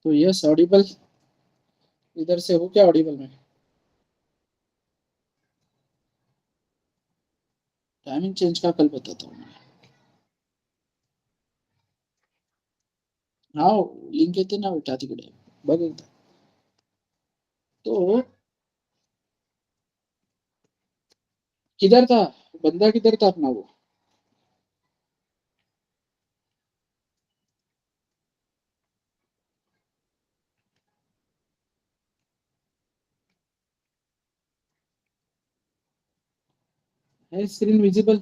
तो यस ऑडिबल, इधर से हो क्या ऑडिबल में? टाइमिंग चेंज का कल बताता हूँ मैं। हाँ, लिंक येते ना बेटा तिकडे, बघ एकदा. तो किधर था बंदा, किधर था अपना वो? है स्क्रीन विजिबल?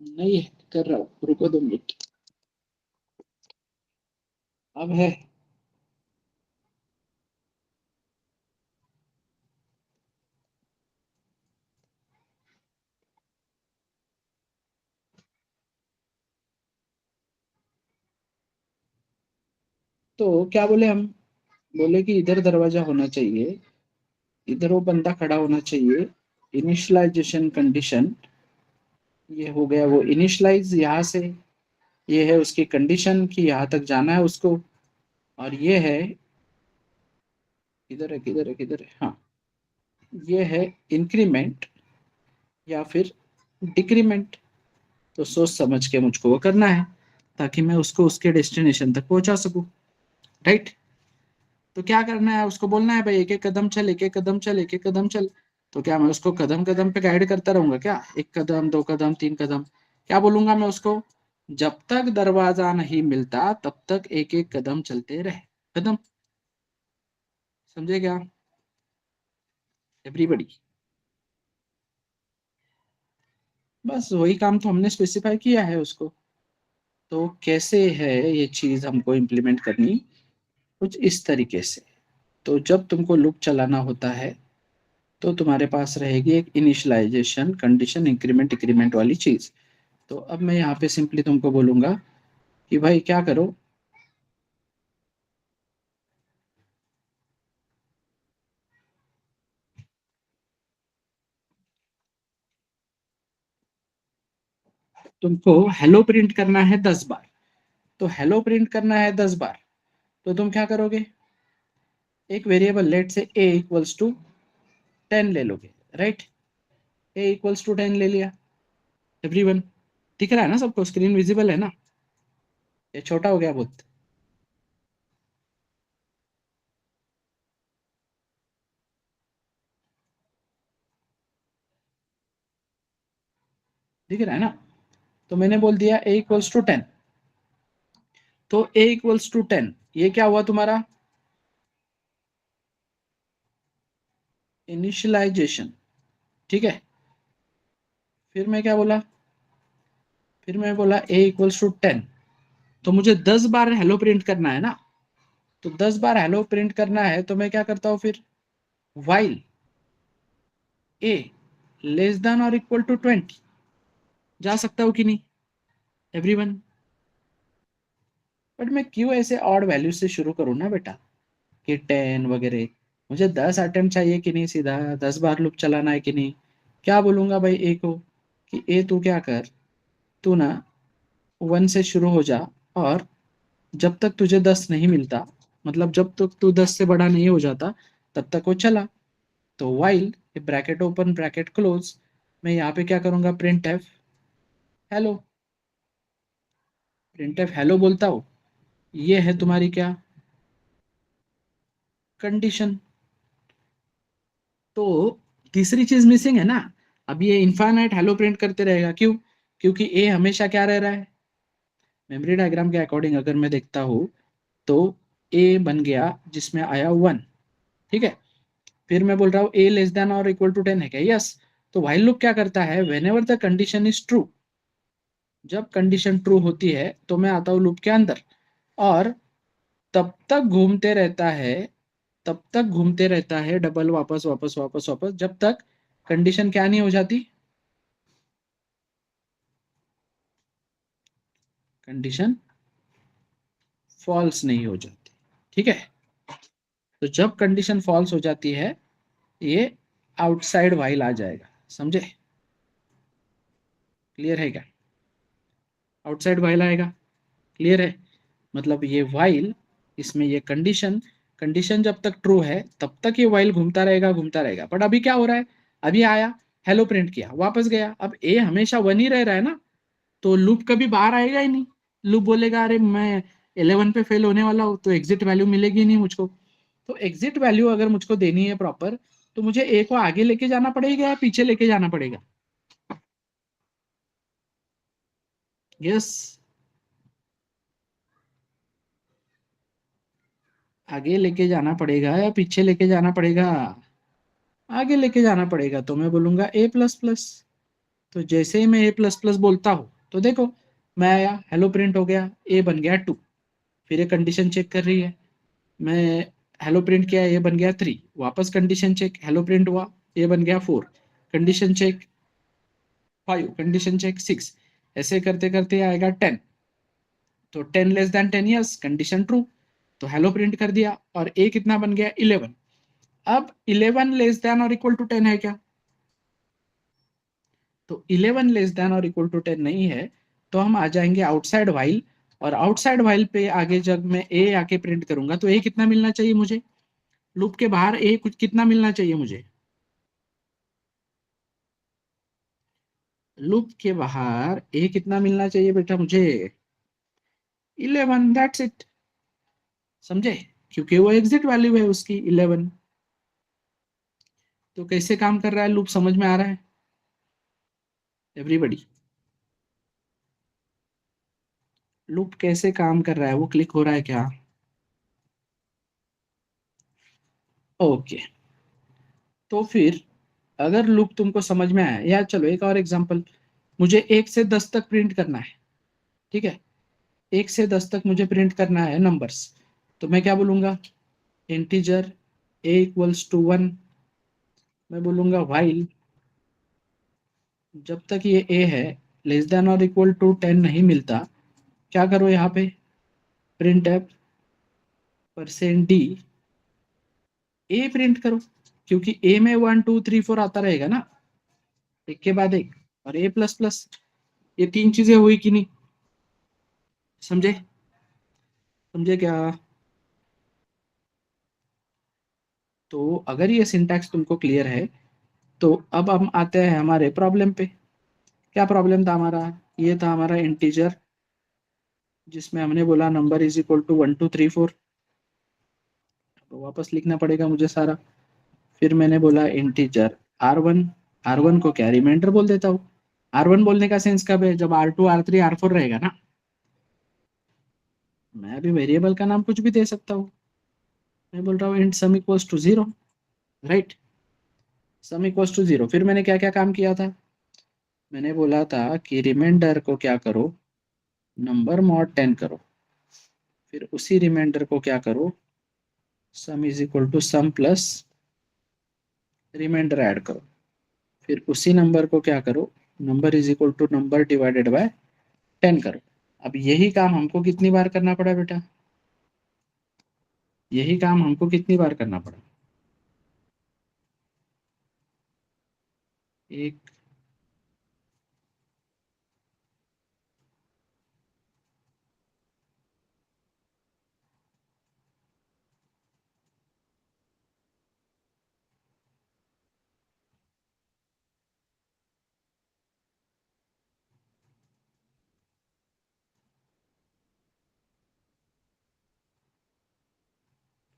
नहीं है, कर रहा हूँ, रुको 2 मिनट। अब है? तो क्या बोले हम? बोले कि इधर दरवाजा होना चाहिए, इधर वो बंदा खड़ा होना चाहिए। इनिशियलाइजेशन कंडीशन, ये हो गया वो इनिशियलाइज यहाँ से। ये है उसकी कंडीशन कि यहाँ तक जाना है उसको। और ये है, किधर है किधर है किधर है, हाँ, ये है इंक्रीमेंट या फिर डिक्रीमेंट। तो सोच समझ के मुझको वो करना है, ताकि मैं उसको उसके डेस्टिनेशन तक पहुंचा सकूं। राइट? तो क्या करना है, उसको बोलना है भाई एक एक कदम चल, एक एक कदम चल, एक एक कदम चल। तो क्या मैं उसको कदम कदम पे गाइड करता रहूंगा क्या? 1 कदम, 2 कदम, 3 कदम? क्या बोलूंगा मैं उसको? जब तक दरवाजा नहीं मिलता तब तक एक एक कदम चलते रहे। कदम, समझे क्या एवरीबडी? बस वही काम तो हमने स्पेसिफाई किया है उसको। तो कैसे है ये चीज हमको इम्प्लीमेंट करनी? कुछ इस तरीके से। तो जब तुमको लूप चलाना होता है तो तुम्हारे पास रहेगी एक इनिशियलाइजेशन कंडीशन इंक्रीमेंट डिक्रीमेंट वाली चीज। तो अब मैं यहाँ पे सिंपली तुमको बोलूंगा कि भाई क्या करो, तुमको हेलो प्रिंट करना है 10 बार। तो हेलो प्रिंट करना है 10 बार, तो तुम क्या करोगे? एक वेरिएबल लेट से a = 10 ले लोगे। राइट? a = 10 ले लिया। एवरीवन, दिख रहा है ना सबको? स्क्रीन विजिबल है ना? ये छोटा हो गया बहुत। दिख रहा है ना? तो मैंने बोल दिया a इक्वल्स टू 10, तो a इक्वल्स टू 10, ये क्या हुआ तुम्हारा? इनिशियलाइजेशन, ठीक है। फिर मैं क्या बोला? फिर मैं बोला a इक्वल्स टू 10, तो मुझे 10 बार हेलो प्रिंट करना है ना, तो 10 बार हेलो प्रिंट करना है, तो मैं क्या करता हूं फिर? वाइल a लेस देन और इक्वल टू 20, जा सकता हूं कि नहीं एवरीवन? बट मैं क्यों ऐसे ऑड वैल्यू से शुरू करूं ना बेटा, कि 10 वगैरह? मुझे 10 अटेम्प्ट चाहिए कि नहीं, सीधा 10 बार लूप चलाना है कि नहीं? क्या बोलूंगा भाई ए को कि ए तू क्या कर, तू ना 1 से शुरू हो जा, और जब तक तुझे 10 नहीं मिलता, मतलब जब तक तू 10 से बड़ा नहीं हो जाता, तब तक वो चला। तो while bracket open bracket close, मैं यहाँ पे क्या करूंगा? Print F hello, print F hello बोलता हूँ। ये है तुम्हारी क्या? कंडीशन। तो तीसरी चीज मिसिंग है ना। अब ये इनफाइनाइट हेलो प्रिंट करते रहेगा, क्यों? क्योंकि ए हमेशा क्या रह रहा है? मेमोरी डायग्राम के अकॉर्डिंग अगर मैं देखता हूँ, तो ए बन गया जिसमें आया 1, ठीक है। फिर मैं बोल रहा हूँ ए लेस देन और इक्वल टू 10 है क्या? यस। तो व्हाइल लूप क्या करता है? When ever the condition is true, जब कंडीशन ट्रू होती है तो मैं आता हूँ लूप के अंदर, और तब तक घूमते रहता है, तब तक घूमते रहता है डबल, वापस वापस वापस वापस, जब तक कंडीशन क्या नहीं हो जाती? कंडीशन फॉल्स नहीं हो जाती, ठीक है। तो जब कंडीशन फॉल्स हो जाती है, ये आउटसाइड व्हाइल आ जाएगा, समझे? क्लियर है क्या? आउटसाइड व्हाइल आएगा, क्लियर है? मतलब ये व्हाइल, इसमें ये कंडीशन, कंडीशन जब तक ट्रू है तब तक ये व्हाइल घूमता रहेगा घूमता रहेगा। बट अभी क्या हो रहा है? अभी आया, हेलो प्रिंट किया, वापस गया, अब ए हमेशा 1 ही रह रहा है ना, तो लूप कभी बाहर आएगा ही नहीं। लूप बोलेगा अरे मैं 11 पे फेल होने वाला हूँ, तो एग्जिट वैल्यू मिलेगी नहीं मुझको। तो एग्जिट वैल्यू अगर मुझको देनी है प्रॉपर, तो मुझे ए को आगे लेके जाना पड़ेगा या पीछे लेके जाना पड़ेगा? यस, आगे लेके जाना पड़ेगा या पीछे लेके जाना पड़ेगा? आगे लेके जाना पड़ेगा, तो मैं बोलूंगा ए प्लस प्लस। तो जैसे ही मैं ए प्लस प्लस बोलता हूँ, तो देखो मैं आया, हेलो प्रिंट हो गया, ए बन गया 2, फिर ये कंडीशन चेक कर रही है, मैं हेलो प्रिंट किया, ये बन गया 3, वापस कंडीशन चेक, हेलो प्रिंट हुआ, ये बन गया 4, कंडीशन चेक 5, कंडीशन चेक 6, ऐसे करते करते आएगा 10। तो 10 less than 10, yes, condition true, तो हेलो प्रिंट कर दिया, और ए कितना बन गया? 11। अब 11 लेस देन और इक्वल टू 10 है क्या? तो 11 लेस देन और इक्वल टू 10 नहीं है, तो हम आ जाएंगे आउटसाइड वाइल, और आउटसाइड वाइल पे आगे जब मैं ए आके प्रिंट करूंगा, तो ए कितना मिलना चाहिए मुझे? लूप के बाहर ए कुछ कितना मिलना चाहिए मुझे? लूप के बाहर ए कितना मिलना चाहिए बेटा मुझे? 11, दैट्स इट, समझे? क्योंकि वो एग्जिट वैल्यू है उसकी 11। तो कैसे काम कर रहा है लूप, समझ में आ रहा है एवरीबॉडी? लूप कैसे काम कर रहा है, वो क्लिक हो रहा है क्या? ओके। तो फिर अगर लूप तुमको समझ में आया, या चलो एक और एग्जांपल, मुझे 1 से 10 तक प्रिंट करना है, ठीक है। 1 से 10 तक मुझे प्रिंट करना है नंबर्स, तो मैं क्या बोलूंगा? इंटीजर ए इक्वल्स टू 1, मैं बोलूंगा वाइल जब तक ये ए है लेस देन और इक्वल टू 10 नहीं मिलता, क्या करो यहाँ पे? Print F percent D A print करो, क्योंकि ए में 1 2 3 4 आता रहेगा ना, एक के बाद एक, और ए प्लस प्लस, ये 3 चीजें हुई कि नहीं? समझे? समझे क्या? तो अगर ये सिंटैक्स तुमको क्लियर है, तो अब हम आते हैं हमारे प्रॉब्लम पे। क्या प्रॉब्लम था हमारा? ये था हमारा इंटीजर जिसमें हमने बोला नंबर इज इक्वल टू 1 2 3 4, तो वापस लिखना पड़ेगा मुझे सारा। फिर मैंने बोला इंटीजर R1, R1 को क्या रिमाइंडर बोल देता हूँ। R1 बोलने का सेंस कब है, जब R2 R3 R4 रहेगा ना। मैं अभी वेरिएबल का नाम कुछ भी दे सकता हूँ। मैं बोल रहा हूँ int sum equals to 0, right, sum equals to 0। फिर मैंने क्या क्या काम किया था, मैंने बोला था कि रिमाइंडर को क्या करो, नंबर मॉड 10 करो। फिर उसी रिमाइंडर को क्या करो, sum is equal to sum plus reminder add करो। फिर उसी नंबर को क्या करो, number is equal to number divided by 10 करो। अब यही काम हमको कितनी बार करना पड़ा बेटा, यही काम हमको कितनी बार करना पड़ा, एक,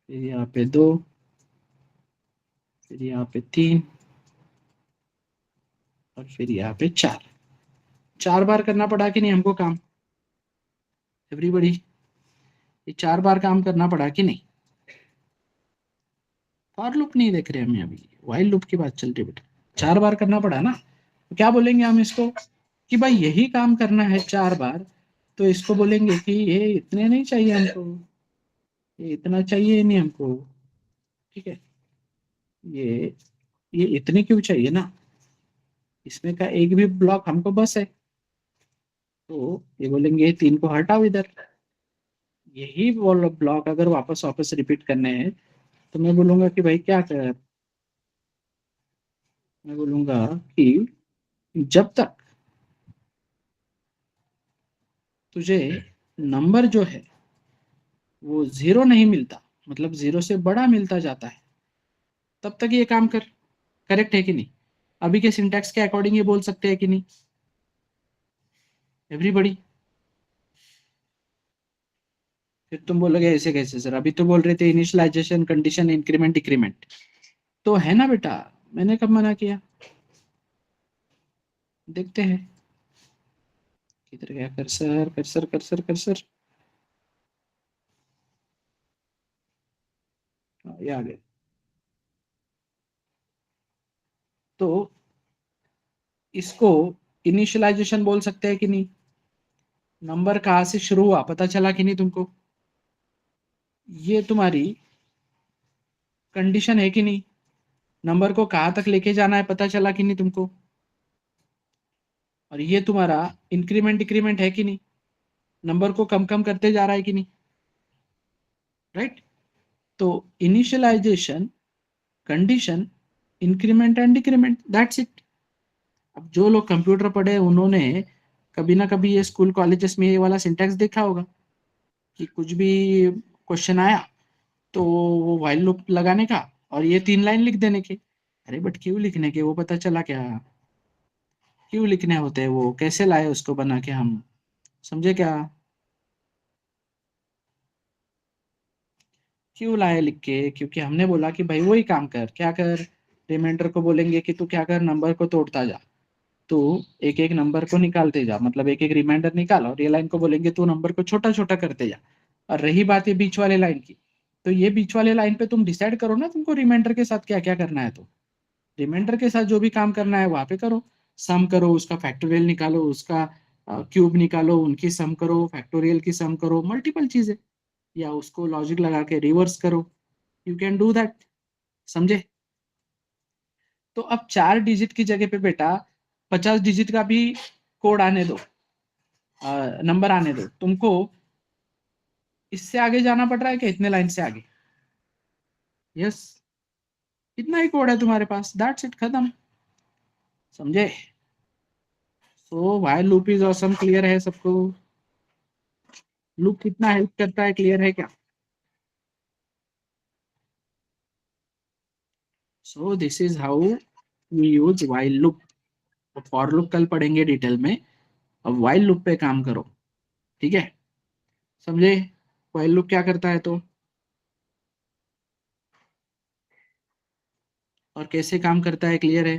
फिर यहाँ पे 2, फिर यहाँ पे 3 और फिर यहाँ पे 4। 4 बार करना पड़ा कि नहीं हमको काम, एवरीबॉडी, ये 4 बार काम करना पड़ा कि नहीं। फॉर लूप नहीं देख रहे हमें, अभी व्हाइल लूप की बात चल रही बेटा। 4 बार करना पड़ा ना, तो क्या बोलेंगे हम इसको कि भाई यही काम करना है 4 बार, तो इसको बोलेंगे कि ये इतने नहीं चाहिए हमको, ये इतना चाहिए नहीं हमको, ठीक है, ये ये इतने क्यों चाहिए ना, इसमें का एक भी ब्लॉक हमको बस है, तो ये बोलेंगे 3 को हटाओ इधर। यही ब्लॉक अगर वापस वापस रिपीट करने हैं, तो मैं बोलूंगा कि भाई क्या कर, मैं बोलूंगा कि जब तक तुझे नंबर जो है वो 0 नहीं मिलता, मतलब 0 से बड़ा मिलता जाता है, तब तक ये काम कर। करेक्ट है कि नहीं, अभी के सिंटैक्स के अकॉर्डिंग ये बोल सकते हैं कि नहीं एवरीबॉडी। फिर तुम बोलोगे ऐसे कैसे सर, अभी तो बोल रहे थे इनिशियलाइजेशन कंडीशन इंक्रीमेंट डिक्रीमेंट, तो है ना बेटा, मैंने कब मना किया, देखते हैं किधर गया कर्सर कर्सर कर्सर कर्सर, ये आ गया। तो इसको इनिशियलाइजेशन बोल सकते हैं कि नहीं, नंबर कहाँ से शुरू हुआ पता चला कि नहीं तुमको, ये तुम्हारी कंडीशन है कि नहीं, नंबर को कहाँ तक लेके जाना है पता चला कि नहीं तुमको, और ये तुम्हारा इंक्रीमेंट डिक्रीमेंट है कि नहीं, नंबर को कम कम करते जा रहा है कि नहीं, राइट। तो initialization condition increment and decrement, that's it. अब जो लोग कंप्यूटर पढ़े उन्होंने कभी ना कभी ये स्कूल कॉलेजेस में ये वाला सिंटैक्स देखा होगा कि कुछ भी क्वेश्चन आया तो वो व्हाइल लूप लगाने का और ये 3 लाइन लिख देने के। अरे बट क्यों लिखने के, वो पता चला क्या, क्यों लिखने होते हैं वो, कैसे लाए उसको बना के हम, समझे क्या, क्यों लाए लिख के, क्योंकि हमने बोला कि भाई वही काम कर, क्या कर, रिमाइंडर को बोलेंगे कि तू क्या कर, नंबर को तोड़ता जा, तो एक एक नंबर को निकालते जा, मतलब एक एक रिमाइंडर निकाल, और ये लाइन को बोलेंगे तू नंबर को छोटा छोटा करते जा। और रही बात ये बीच वाले लाइन की, तो ये बीच वाले लाइन पे तुम डिसाइड करो ना तुमको रिमाइंडर के साथ क्या क्या करना है, तो रिमाइंडर के साथ जो भी काम करना है वहां पे करो, सम करो, उसका फैक्टोरियल निकालो, उसका क्यूब निकालो, उनकी सम करो, फैक्टोरियल की सम करो, मल्टीपल चीजें, या उसको लॉजिक लगा के रिवर्स करो, यू कैन डू दैट, समझे। तो अब 4 डिजिट की जगह पे बेटा 50 डिजिट का भी कोड आने दो, नंबर आने दो तुमको, इससे आगे जाना पड़ रहा है कि इतने लाइन से आगे, यस, इतना ही कोड है तुम्हारे पास, दैट्स इट, खत्म, समझे। सो while loop is awesome, clear है सबको, लूप कितना हेल्प करता है, क्लियर है क्या। So this is how we use while loop. For loop कल पढ़ेंगे डिटेल में, अब व्हाइल लूप पे काम करो, ठीक है। समझे व्हाइल लूप क्या करता है तो, और कैसे काम करता है, क्लियर है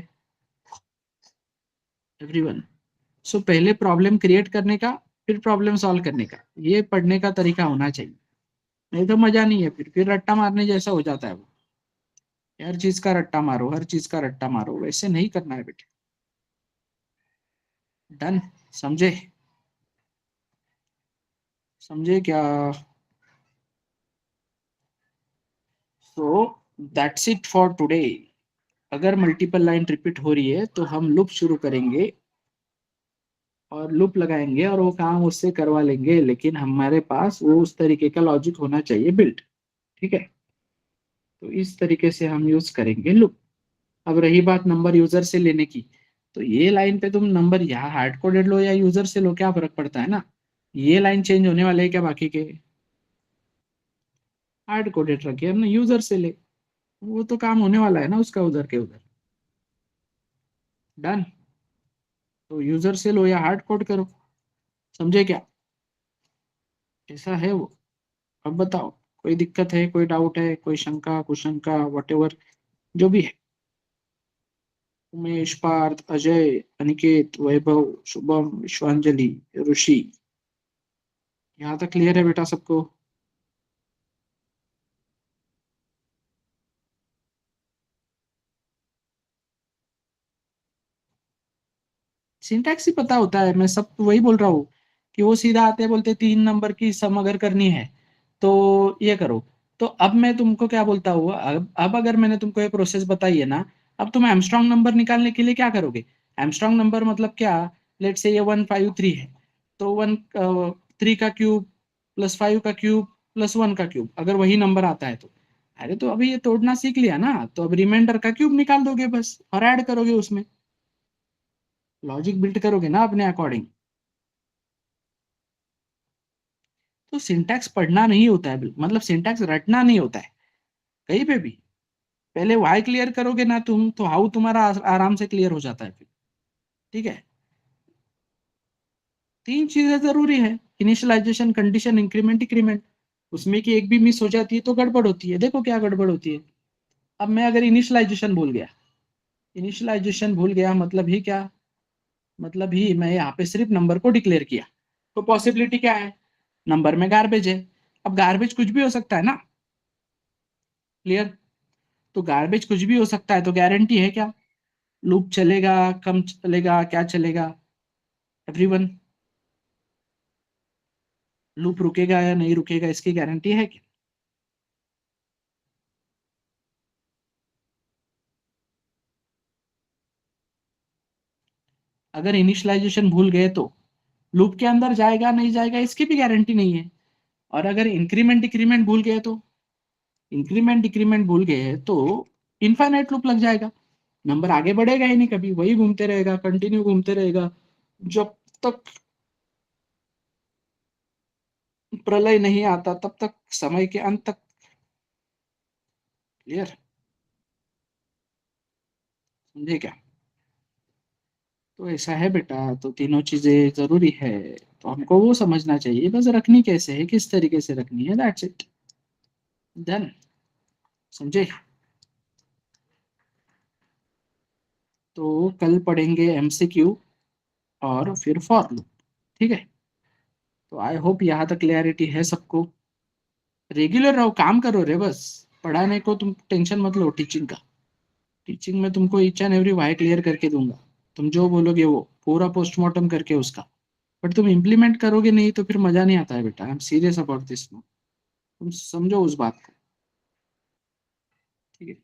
एवरीवन? सो पहले प्रॉब्लम क्रिएट करने का, फिर प्रॉब्लम सॉल्व करने का, ये पढ़ने का तरीका होना चाहिए, नहीं तो मजा नहीं है, फिर रट्टा मारने जैसा हो जाता है वो। हर चीज का रट्टा मारो, हर चीज का रट्टा मारो, वैसे नहीं करना है बेटे। डन, समझे? समझे क्या? So that's it for today. अगर मल्टीपल लाइन रिपीट हो रही है तो हम लूप शुरू करेंगे और लूप लगाएंगे और वो काम उससे करवा लेंगे, लेकिन हमारे पास वो उस तरीके का लॉजिक होना चाहिए बिल्ट। ठीक है, तो इस तरीके से हम यूज करेंगे लूप। अब रही बात नंबर यूजर से लेने की, तो ये लाइन पे तुम नंबर यहाँ हार्ड कोडेड लो या यूजर से लो, क्या फर्क पड़ता है ना? ये लाइन चेंज होने वाले है क्या बाकी के? हार्ड कोडेड रखे हमने, यूजर से ले, वो तो काम होने वाला है ना उसका उधर के उधर। डन, तो यूजर से लो या हार्ड कोड करो, समझे क्या? ऐसा है वो। अब बताओ, कोई दिक्कत है, कोई डाउट है, कोई शंका कुशंका वट, जो भी है। उमेश, पार्थ, अजय, अनिकेत, वैभव, शुभम, विश्वांजलि, ऋषि, यहाँ तक क्लियर है बेटा सबको? सिंटैक्स ही पता होता है, मैं सब वही बोल रहा हूँ कि वो सीधा आते हैं, बोलते 3 नंबर की सम अगर करनी है तो ये करो। तो अब मैं तुमको क्या बोलता हूँ, अब अगर मैंने तुमको ये प्रोसेस बताई है ना, अब तुम एमस्ट्रॉन्ग नंबर निकालने के लिए क्या करोगे? एमस्ट्रॉन्ग नंबर मतलब क्या? लेट से ये 153 है, तो 3 का क्यूब प्लस 5 का क्यूब प्लस 1 का क्यूब, अगर वही नंबर आता है तो, अरे तो अभी ये तोड़ना सीख लिया ना, तो अब रिमाइंडर का क्यूब निकाल दोगे बस और ऐड करोगे उसमें, लॉजिक बिल्ड करोगे ना अपने अकॉर्डिंग। तो सिंटैक्स पढ़ना नहीं होता है, मतलब सिंटैक्स रटना नहीं होता है कहीं पे भी। पहले वाई क्लियर करोगे ना तुम, तो हाउ तुम्हारा आराम से क्लियर हो जाता है फिर। ठीक है, 3 चीजें जरूरी है, इनिशियलाइजेशन, कंडीशन, इंक्रीमेंट, डिक्रीमेंट। उसमें की एक भी मिस हो जाती है तो गड़बड़ होती है। देखो क्या गड़बड़ होती है। अब मैं अगर इनिशियलाइजेशन भूल गया, इनिशियलाइजेशन भूल गया मतलब ही क्या, मतलब ही मैं यहाँ पे सिर्फ नंबर को डिक्लेयर किया, तो पॉसिबिलिटी क्या है, नंबर में गार्बेज है। अब गार्बेज कुछ भी हो सकता है ना, क्लियर? तो गार्बेज कुछ भी हो सकता है, तो गारंटी है क्या लूप चलेगा, कम चलेगा, क्या चलेगा एवरीवन? लूप रुकेगा या नहीं रुकेगा, इसकी गारंटी है क्या? अगर इनिशियलाइजेशन भूल गए तो लूप के अंदर जाएगा नहीं जाएगा, इसकी भी गारंटी नहीं है। और अगर इंक्रीमेंट डिक्रीमेंट भूल गए तो, इंक्रीमेंट डिक्रीमेंट भूल गए तो इनफाइनाइट लूप लग जाएगा, नंबर आगे बढ़ेगा ही नहीं, कभी वही घूमते रहेगा, कंटिन्यू घूमते रहेगा जब तक प्रलय नहीं आता, तब तक, समय के अंत तक। क्लियर, समझे क्या? तो ऐसा है बेटा, तो तीनों चीजें जरूरी है, तो हमको वो समझना चाहिए, बस रखनी कैसे है, किस तरीके से रखनी है, दैट्स इट। डन, समझे? तो कल पढ़ेंगे एमसीक्यू और फिर फॉर लूप। ठीक है, तो आई होप यहाँ तक क्लियरिटी है सबको। रेगुलर रहो, काम करो रे बस, पढ़ाने को तुम टेंशन मत लो टीचिंग का। टीचिंग में तुमको each and every why clear करके दूंगा, तुम जो बोलोगे वो पूरा पोस्टमार्टम करके उसका। बट तुम इम्प्लीमेंट करोगे नहीं तो फिर मजा नहीं आता है बेटा, I am serious about this. तुम समझो उस बात को। ठीक है,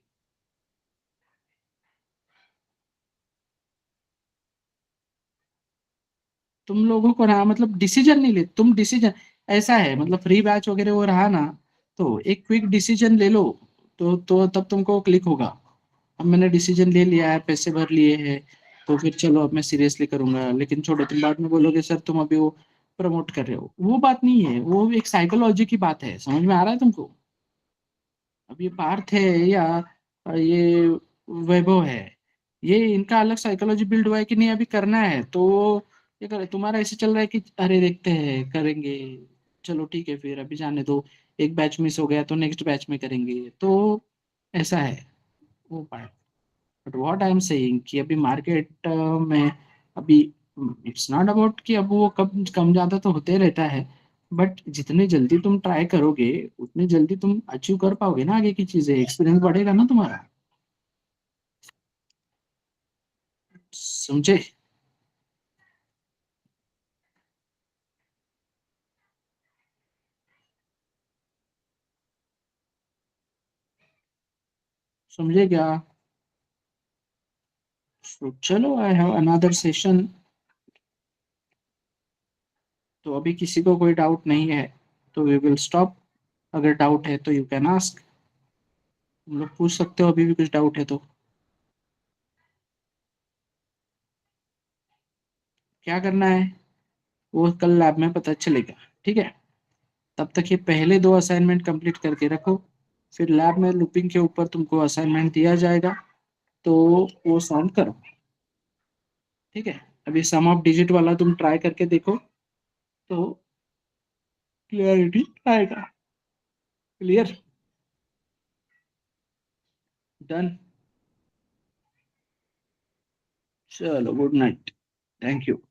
तुम लोगों को ना मतलब डिसीजन नहीं ले, तुम डिसीजन, ऐसा है मतलब फ्री बैच वगैरह वो रहा ना, तो एक क्विक डिसीजन ले लो, तो तब तुमको क्लिक होगा। अब मैंने डिसीजन ले लिया है, पैसे भर लिए हैं, तो फिर चलो अब मैं सीरियसली करूंगा, लेकिन छोड़ो, तुम बाद में बोलोगे सर तुम अभी वो प्रमोट कर रहे हो, वो बात नहीं है, वो एक साइकोलॉजी की बात है, समझ में आ रहा है तुमको? अब ये पार्थ है या ये वैभव है, ये इनका अलग साइकोलॉजी बिल्ड हुआ है कि नहीं अभी करना है, तो ये करे, तुम्हारा ऐसे चल रहा है कि अरे देखते हैं करेंगे, चलो ठीक है, फिर अभी जाने दो, एक बैच मिस हो गया तो नेक्स्ट बैच में करेंगे, तो ऐसा है वो part. But what I am saying कि अभी मार्केट में अभी इट्स नॉट अबाउट कि अब वो कम कम ज़्यादा तो होते रहता है, बट जितने जल्दी तुम ट्राई करोगे उतनी जल्दी तुम अचीव कर पाओगे ना आगे की चीज़ें, एक्सपीरियंस बढ़ेगा ना तुम्हारा, समझे? समझे क्या? So, चलो आई हैव अनदर सेशन। तो अभी किसी को कोई डाउट नहीं है तो वी विल स्टॉप। अगर डाउट है तो यू कैन आस्क, तुम लोग पूछ सकते हो अभी भी कुछ डाउट है तो। क्या करना है वो कल लैब में पता चलेगा, ठीक है? तब तक ये पहले 2 असाइनमेंट कंप्लीट करके रखो, फिर लैब में लूपिंग के ऊपर तुमको असाइनमेंट दिया जाएगा तो वो सॉल्व करो, ठीक है? अभी सम ऑफ डिजिट वाला तुम ट्राई करके देखो तो क्लियरिटी आएगा। क्लियर? डन। चलो गुड नाइट, थैंक यू।